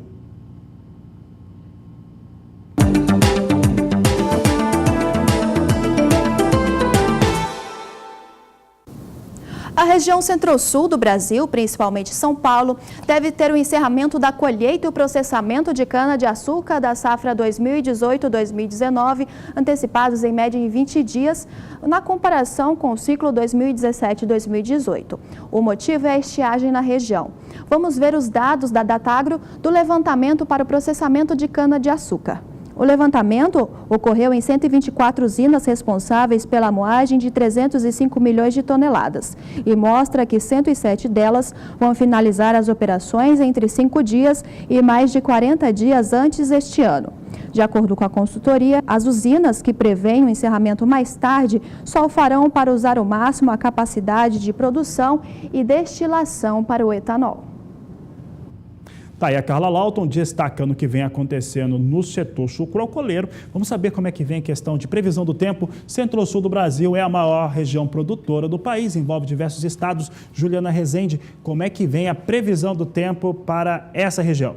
S12: A região centro-sul do Brasil, principalmente São Paulo, deve ter o encerramento da colheita e o processamento de cana-de-açúcar da safra 2018-2019, antecipados em média em 20 dias, na comparação com o ciclo 2017-2018. O motivo é a estiagem na região. Vamos ver os dados da Datagro do levantamento para o processamento de cana-de-açúcar. O levantamento ocorreu em 124 usinas responsáveis pela moagem de 305 milhões de toneladas e mostra que 107 delas vão finalizar as operações entre 5 dias e mais de 40 dias antes deste ano. De acordo com a consultoria, as usinas que prevêem o encerramento mais tarde só o farão para usar ao máximo a capacidade de produção e destilação para o etanol.
S1: Tá aí a Carla Lauton destacando o que vem acontecendo no setor sucroalcooleiro. Vamos saber como é que vem a questão de previsão do tempo. Centro-Sul do Brasil é a maior região produtora do país, envolve diversos estados. Juliana Rezende, como é que vem a previsão do tempo para essa região?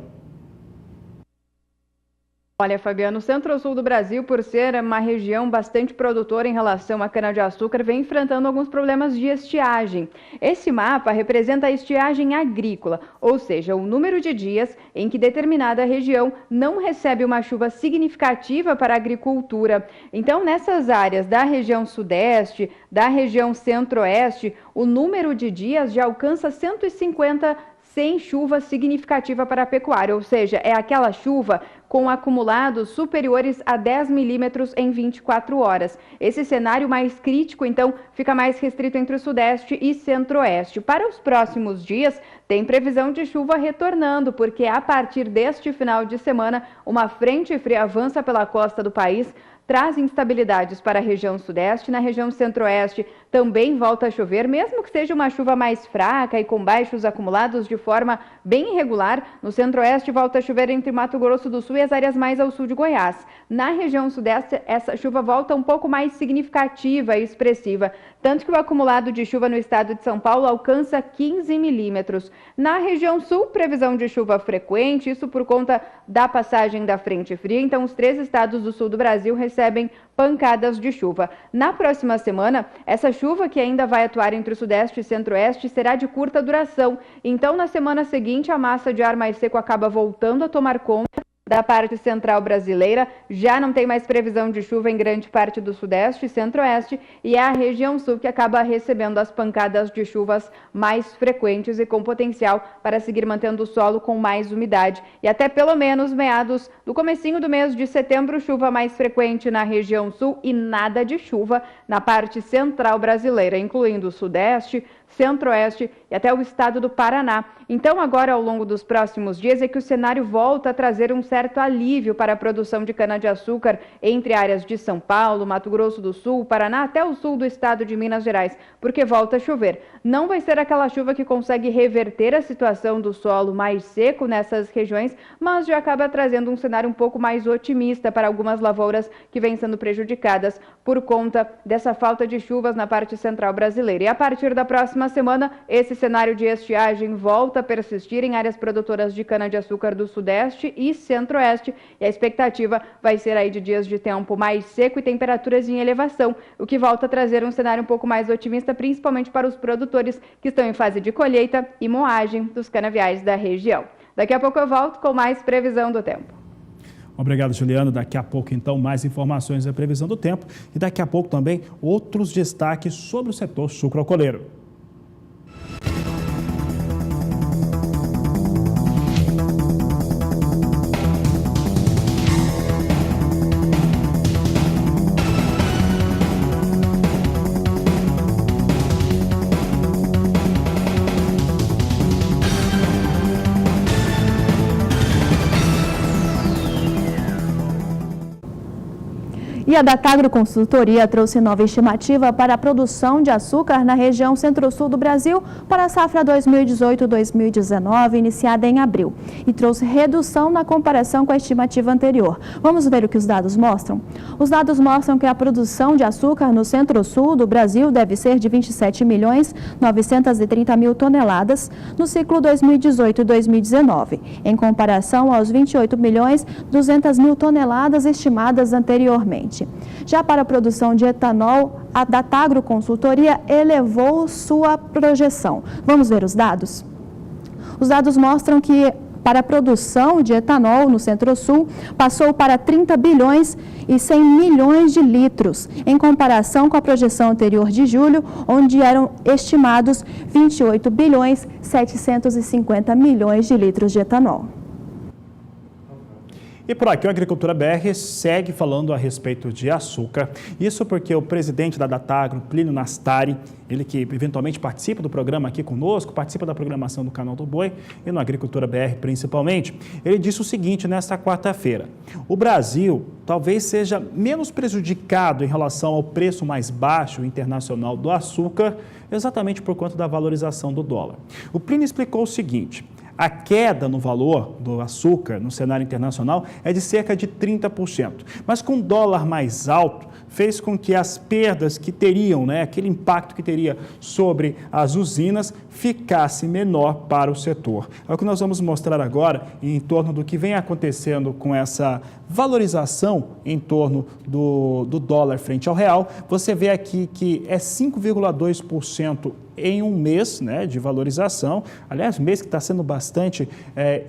S5: Olha, Fabiano, o Centro-Sul do Brasil, por ser uma região bastante produtora em relação à cana-de-açúcar, vem enfrentando alguns problemas de estiagem. Esse mapa representa a estiagem agrícola, ou seja, o número de dias em que determinada região não recebe uma chuva significativa para a agricultura. Então, nessas áreas da região sudeste, da região centro-oeste, o número de dias já alcança 150 sem chuva significativa para a pecuária, ou seja, é aquela chuva com acumulados superiores a 10 milímetros em 24 horas. Esse cenário mais crítico, então, fica mais restrito entre o sudeste e centro-oeste. Para os próximos dias, tem previsão de chuva retornando, porque a partir deste final de semana, uma frente fria avança pela costa do país, traz instabilidades para a região sudeste. Na região centro-oeste também volta a chover, mesmo que seja uma chuva mais fraca e com baixos acumulados de forma bem irregular. No centro-oeste volta a chover entre Mato Grosso do Sul e as áreas mais ao sul de Goiás. Na região sudeste, essa chuva volta um pouco mais significativa e expressiva, tanto que o acumulado de chuva no estado de São Paulo alcança 15 milímetros. Na região sul, previsão de chuva frequente, isso por conta da passagem da frente fria. Então, os 3 estados do sul do Brasil recebem pancadas de chuva. Na próxima semana, essa chuva que ainda vai atuar entre o sudeste e centro-oeste será de curta duração. Então, na semana seguinte, a massa de ar mais seco acaba voltando a tomar conta da parte central brasileira. Já não tem mais previsão de chuva em grande parte do sudeste e centro-oeste, e é a região sul que acaba recebendo as pancadas de chuvas mais frequentes e com potencial para seguir mantendo o solo com mais umidade. E até pelo menos meados do comecinho do mês de setembro, chuva mais frequente na região sul e nada de chuva na parte central brasileira, incluindo o sudeste, Centro-Oeste e até o estado do Paraná. Então, agora, ao longo dos próximos dias, é que o cenário volta a trazer um certo alívio para a produção de cana-de-açúcar entre áreas de São Paulo, Mato Grosso do Sul, Paraná, até o sul do estado de Minas Gerais, porque volta a chover. Não vai ser aquela chuva que consegue reverter a situação do solo mais seco nessas regiões, mas já acaba trazendo um cenário um pouco mais otimista para algumas lavouras que vêm sendo prejudicadas por conta dessa falta de chuvas na parte central brasileira. E a partir da próxima semana, esse cenário de estiagem volta a persistir em áreas produtoras de cana-de-açúcar do Sudeste e Centro-Oeste, e a expectativa vai ser aí de dias de tempo mais seco e temperaturas em elevação, o que volta a trazer um cenário um pouco mais otimista, principalmente para os produtores que estão em fase de colheita e moagem dos canaviais da região. Daqui a pouco eu volto com mais previsão do tempo.
S1: Obrigado, Juliano. Daqui a pouco, então, mais informações da previsão do tempo e daqui a pouco também outros destaques sobre o setor sucroalcooleiro.
S12: E a Datagro Consultoria trouxe nova estimativa para a produção de açúcar na região centro-sul do Brasil para a safra 2018-2019, iniciada em abril, e trouxe redução na comparação com a estimativa anterior. Vamos ver o que os dados mostram? Os dados mostram que a produção de açúcar no centro-sul do Brasil deve ser de 27.930.000 toneladas no ciclo 2018-2019, em comparação aos 28.200.000 toneladas estimadas anteriormente. Já para a produção de etanol, a Datagro Consultoria elevou sua projeção. Vamos ver os dados? Os dados mostram que para a produção de etanol no Centro-Sul passou para 30 bilhões e 100 milhões de litros, em comparação com a projeção anterior de julho, onde eram estimados 28 bilhões 750 milhões de litros de etanol.
S1: E por aqui, a Agricultura BR segue falando a respeito de açúcar. Isso porque o presidente da Datagro, Plínio Nastari, ele que eventualmente participa do programa aqui conosco, participa da programação do Canal do Boi e no Agricultura BR principalmente, ele disse o seguinte nesta quarta-feira: o Brasil talvez seja menos prejudicado em relação ao preço mais baixo internacional do açúcar, exatamente por conta da valorização do dólar. O Plínio explicou o seguinte: a queda no valor do açúcar no cenário internacional é de cerca de 30%, mas com dólar mais alto fez com que as perdas que teriam, aquele impacto que teria sobre as usinas, ficasse menor para o setor. É o que nós vamos mostrar agora em torno do que vem acontecendo com essa valorização em torno do dólar frente ao real. Você vê aqui que é 5,2% em um mês de valorização. Aliás, mês que está sendo bastante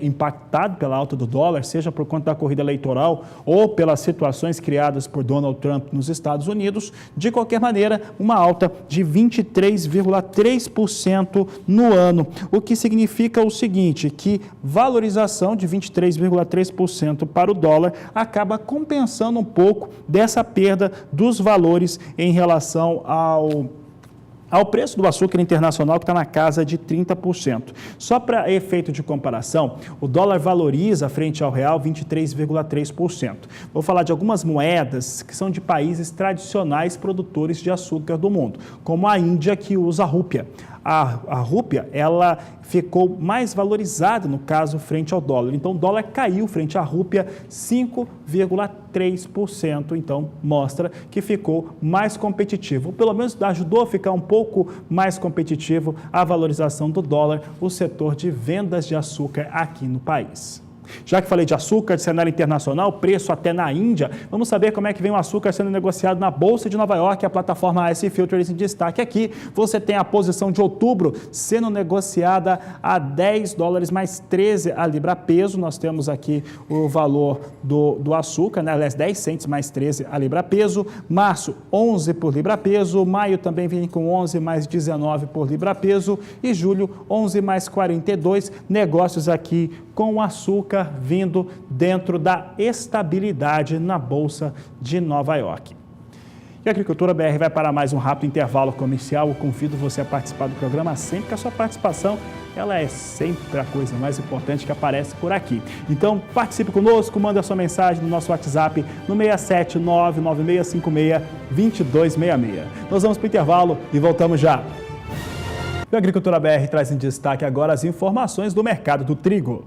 S1: impactado pela alta do dólar, seja por conta da corrida eleitoral ou pelas situações criadas por Donald Trump nos Estados Unidos. De qualquer maneira, uma alta de 23,3% no ano, o que significa o seguinte, que valorização de 23,3% para o dólar acaba compensando um pouco dessa perda dos valores em relação ao preço do açúcar internacional, que está na casa de 30%. Só para efeito de comparação, o dólar valoriza frente ao real 23,3%. Vou falar de algumas moedas que são de países tradicionais produtores de açúcar do mundo, como a Índia, que usa a rúpia. A rúpia, ela ficou mais valorizada, no caso, frente ao dólar. Então, o dólar caiu frente à rúpia 5,3%. Então, mostra que ficou mais competitivo. Pelo menos ajudou a ficar um pouco mais competitivo a valorização do dólar, o setor de vendas de açúcar aqui no país. Já que falei de açúcar, de cenário internacional, preço até na Índia, vamos saber como é que vem o açúcar sendo negociado na Bolsa de Nova York, a plataforma AS Futures em destaque aqui. Você tem a posição de outubro sendo negociada a $10 mais 13 a libra peso. Nós temos aqui o valor do açúcar, aliás, 10 centes mais 13 a libra peso. Março, 11 por libra peso. Maio também vem com 11 mais 19 por libra peso. E julho, 11 mais 42. Negócios aqui com o açúcar vindo dentro da estabilidade na Bolsa de Nova York. E a Agricultura BR vai para mais um rápido intervalo comercial. Eu convido você a participar do programa sempre, que a sua participação ela é sempre a coisa mais importante que aparece por aqui. Então, participe conosco, manda a sua mensagem no nosso WhatsApp no 67996562266. Nós vamos para o intervalo e voltamos já. E a Agricultura BR traz em destaque agora as informações do mercado do trigo.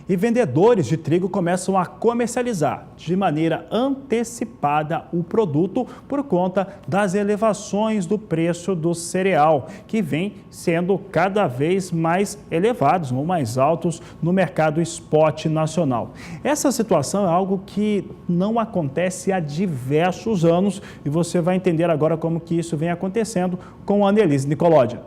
S1: E vendedores de trigo começam a comercializar de maneira antecipada o produto por conta das elevações do preço do cereal, que vem sendo cada vez mais elevados ou mais altos no mercado spot nacional. Essa situação é algo que não acontece há diversos anos e você vai entender agora como que isso vem acontecendo com a Annelise Nicolodi.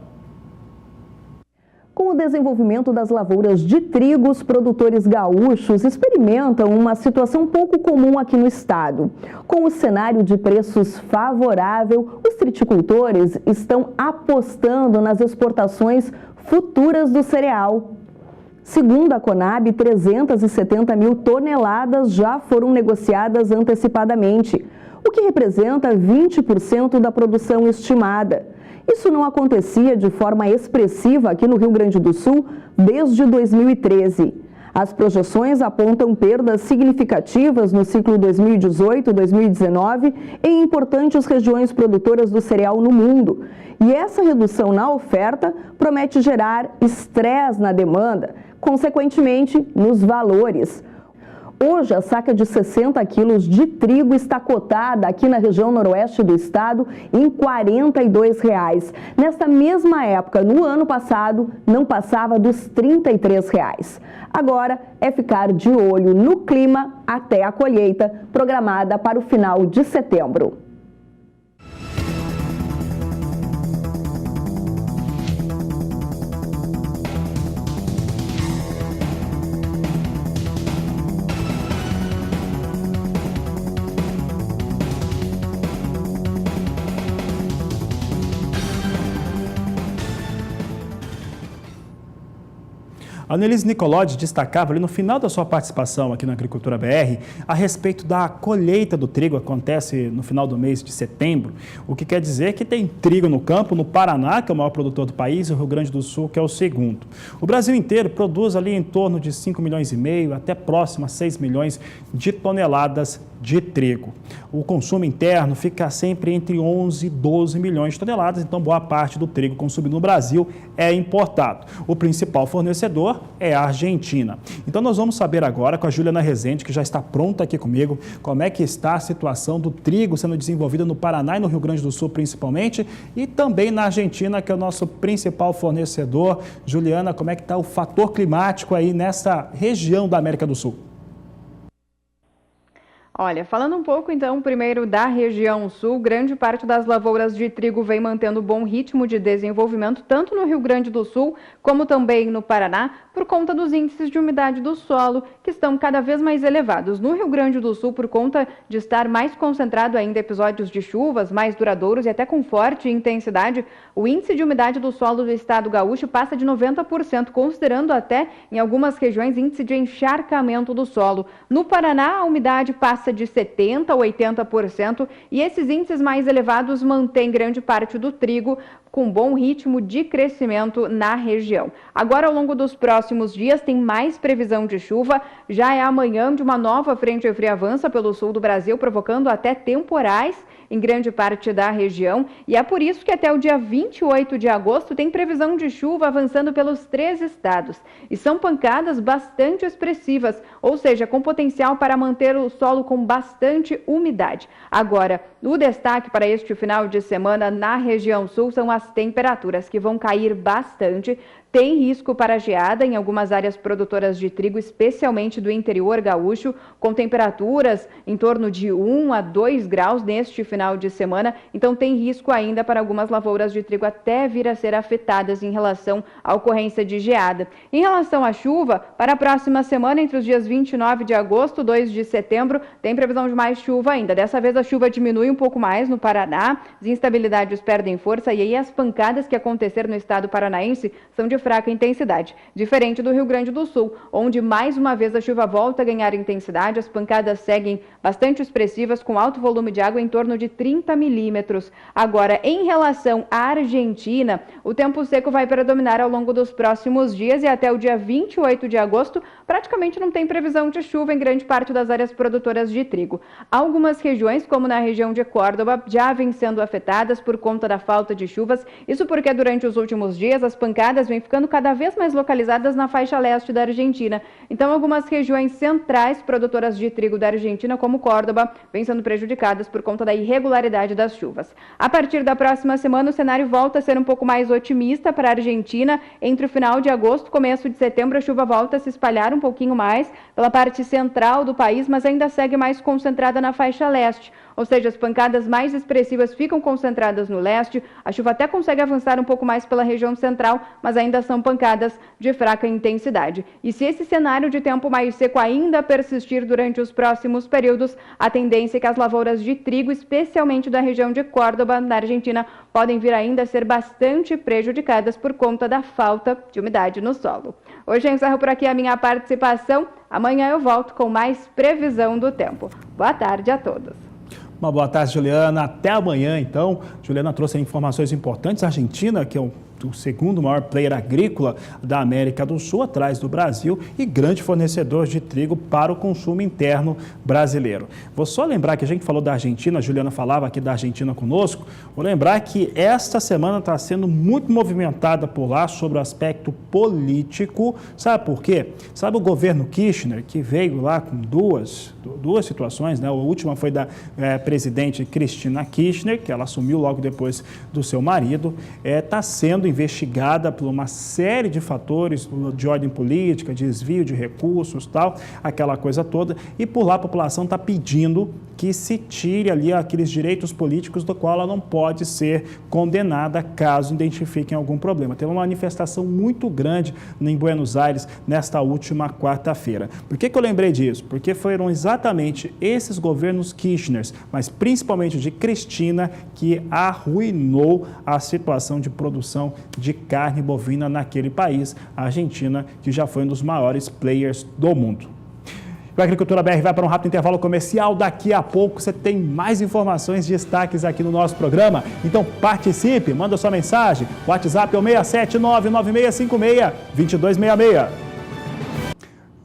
S13: Com o desenvolvimento das lavouras de trigo, os produtores gaúchos experimentam uma situação pouco comum aqui no estado. Com o cenário de preços favorável, os triticultores estão apostando nas exportações futuras do cereal. Segundo a Conab, 370 mil toneladas já foram negociadas antecipadamente, o que representa 20% da produção estimada. Isso não acontecia de forma expressiva aqui no Rio Grande do Sul desde 2013. As projeções apontam perdas significativas no ciclo 2018-2019 em importantes regiões produtoras do cereal no mundo. E essa redução na oferta promete gerar estresse na demanda, consequentemente nos valores. Hoje, a saca de 60 quilos de trigo está cotada aqui na região noroeste do estado em R$ 42. Nesta mesma época, no ano passado, não passava dos R$ 33. Agora é ficar de olho no clima até a colheita, programada para o final de setembro.
S1: A Annelise Nicolodi destacava ali no final da sua participação aqui na Agricultura BR a respeito da colheita do trigo, acontece no final do mês de setembro, o que quer dizer que tem trigo no campo, no Paraná, que é o maior produtor do país, e o Rio Grande do Sul, que é o segundo. O Brasil inteiro produz ali em torno de 5,5 milhões até próximo a 6 milhões de toneladas de trigo. O consumo interno fica sempre entre 11 e 12 milhões de toneladas, então boa parte do trigo consumido no Brasil é importado. O principal fornecedor é a Argentina. Então nós vamos saber agora com a Juliana Rezende, que já está pronta aqui comigo, como é que está a situação do trigo sendo desenvolvida no Paraná e no Rio Grande do Sul principalmente, e também na Argentina, que é o nosso principal fornecedor. Juliana, como é que está o fator climático aí nessa região da América do Sul?
S5: Olha, falando um pouco então primeiro da região sul, grande parte das lavouras de trigo vem mantendo bom ritmo de desenvolvimento, tanto no Rio Grande do Sul como também no Paraná, por conta dos índices de umidade do solo, que estão cada vez mais elevados. No Rio Grande do Sul, por conta de estar mais concentrado ainda episódios de chuvas mais duradouros e até com forte intensidade, o índice de umidade do solo do estado gaúcho passa de 90%, considerando até, em algumas regiões, índice de encharcamento do solo. No Paraná, a umidade passa de 70% a 80%, e esses índices mais elevados mantêm grande parte do trigo com bom ritmo de crescimento na região. Agora, ao longo dos próximos dias, tem mais previsão de chuva. Já é amanhã de uma nova frente fria avança pelo sul do Brasil, provocando até temporais em grande parte da região, e é por isso que até o dia 28 de agosto tem previsão de chuva avançando pelos 3 estados. E são pancadas bastante expressivas, ou seja, com potencial para manter o solo com bastante umidade. Agora, o destaque para este final de semana na região sul são as temperaturas, que vão cair bastante. Tem risco para geada em algumas áreas produtoras de trigo, especialmente do interior gaúcho, com temperaturas em torno de 1 a 2 graus neste final de semana. Então tem risco ainda para algumas lavouras de trigo até vir a ser afetadas em relação à ocorrência de geada. Em relação à chuva, para a próxima semana, entre os dias 29 de agosto e 2 de setembro, tem previsão de mais chuva ainda. Dessa vez a chuva diminui um pouco mais no Paraná, as instabilidades perdem força e aí as pancadas que aconteceram no estado paranaense são de fraca intensidade, diferente do Rio Grande do Sul, onde mais uma vez a chuva volta a ganhar intensidade. As pancadas seguem bastante expressivas, com alto volume de água em torno de 30 milímetros. Agora, em relação à Argentina, o tempo seco vai predominar ao longo dos próximos dias e até o dia 28 de agosto praticamente não tem previsão de chuva em grande parte das áreas produtoras de trigo. Algumas regiões, como na região de Córdoba, já vêm sendo afetadas por conta da falta de chuvas. Isso porque durante os últimos dias as pancadas vêm ficando cada vez mais localizadas na faixa leste da Argentina. Então, algumas regiões centrais produtoras de trigo da Argentina, como Córdoba, vêm sendo prejudicadas por conta da irregularidade das chuvas. A partir da próxima semana, o cenário volta a ser um pouco mais otimista para a Argentina. Entre o final de agosto e começo de setembro, a chuva volta a se espalhar um pouquinho mais pela parte central do país, mas ainda segue mais concentrada na faixa leste. Ou seja, as pancadas mais expressivas ficam concentradas no leste. A chuva até consegue avançar um pouco mais pela região central, mas ainda são pancadas de fraca intensidade. E se esse cenário de tempo mais seco ainda persistir durante os próximos períodos, a tendência é que as lavouras de trigo, especialmente da região de Córdoba, na Argentina, podem vir ainda a ser bastante prejudicadas por conta da falta de umidade no solo. Hoje eu encerro por aqui a minha participação. Amanhã eu volto com mais previsão do tempo. Boa tarde a todos.
S1: Uma boa tarde, Juliana. Até amanhã, então. Juliana trouxe informações importantes. A Argentina, que é o segundo maior player agrícola da América do Sul, atrás do Brasil, e grande fornecedor de trigo para o consumo interno brasileiro. Vou só lembrar que a gente falou da Argentina, a Juliana falava aqui da Argentina conosco. Vou lembrar que esta semana está sendo muito movimentada por lá sobre o aspecto político. Sabe por quê? Sabe o governo Kirchner, que veio lá com duas situações, né? A última foi da presidente Cristina Kirchner, que ela assumiu logo depois do seu marido, está sendo investigada por uma série de fatores de ordem política, desvio de recursos, tal, aquela coisa toda, e por lá a população está pedindo que se tire ali aqueles direitos políticos do qual ela não pode ser condenada caso identifiquem algum problema. Teve uma manifestação muito grande em Buenos Aires nesta última quarta-feira. Por que eu lembrei disso? Porque foram exatamente esses governos Kirchner, mas principalmente de Cristina, que arruinou a situação de produção de carne bovina naquele país, a Argentina, que já foi um dos maiores players do mundo. O Agricultura BR vai para um rápido intervalo comercial. Daqui a pouco você tem mais informações, destaques aqui no nosso programa. Então participe, manda sua mensagem. O WhatsApp é o 67996562266.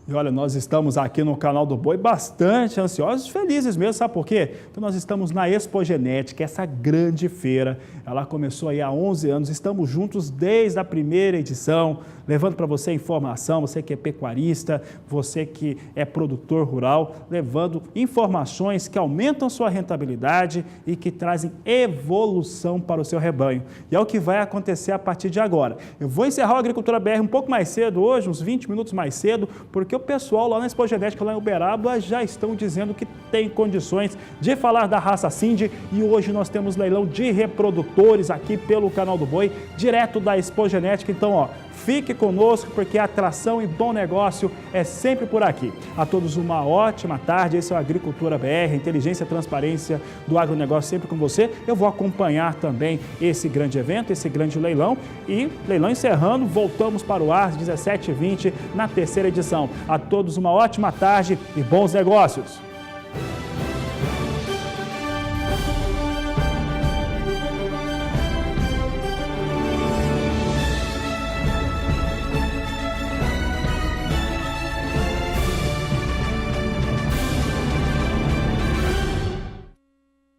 S1: E olha, nós estamos aqui no canal do Boi bastante ansiosos, felizes mesmo, sabe por quê? Então nós estamos na Expogenética, essa grande feira, ela começou aí há 11 anos, estamos juntos desde a primeira edição, levando para você informação, você que é pecuarista, você que é produtor rural, levando informações que aumentam sua rentabilidade e que trazem evolução para o seu rebanho. E é o que vai acontecer a partir de agora. Eu vou encerrar o Agricultura BR um pouco mais cedo hoje, uns 20 minutos mais cedo, porque o pessoal lá na Expogenética, lá em Uberaba, já estão dizendo que tem condições de falar da raça Cindy, e hoje nós temos leilão de reprodutores aqui pelo canal do Boi, direto da Expogenética. Então, ó, fique conosco, porque a atração e bom negócio é sempre por aqui. A todos uma ótima tarde. Esse é o Agricultura BR, inteligência e transparência do agronegócio sempre com você. Eu vou acompanhar também esse grande evento, esse grande leilão. E leilão encerrando, voltamos para o ar às 17h20 na terceira edição. A todos uma ótima tarde e bons negócios.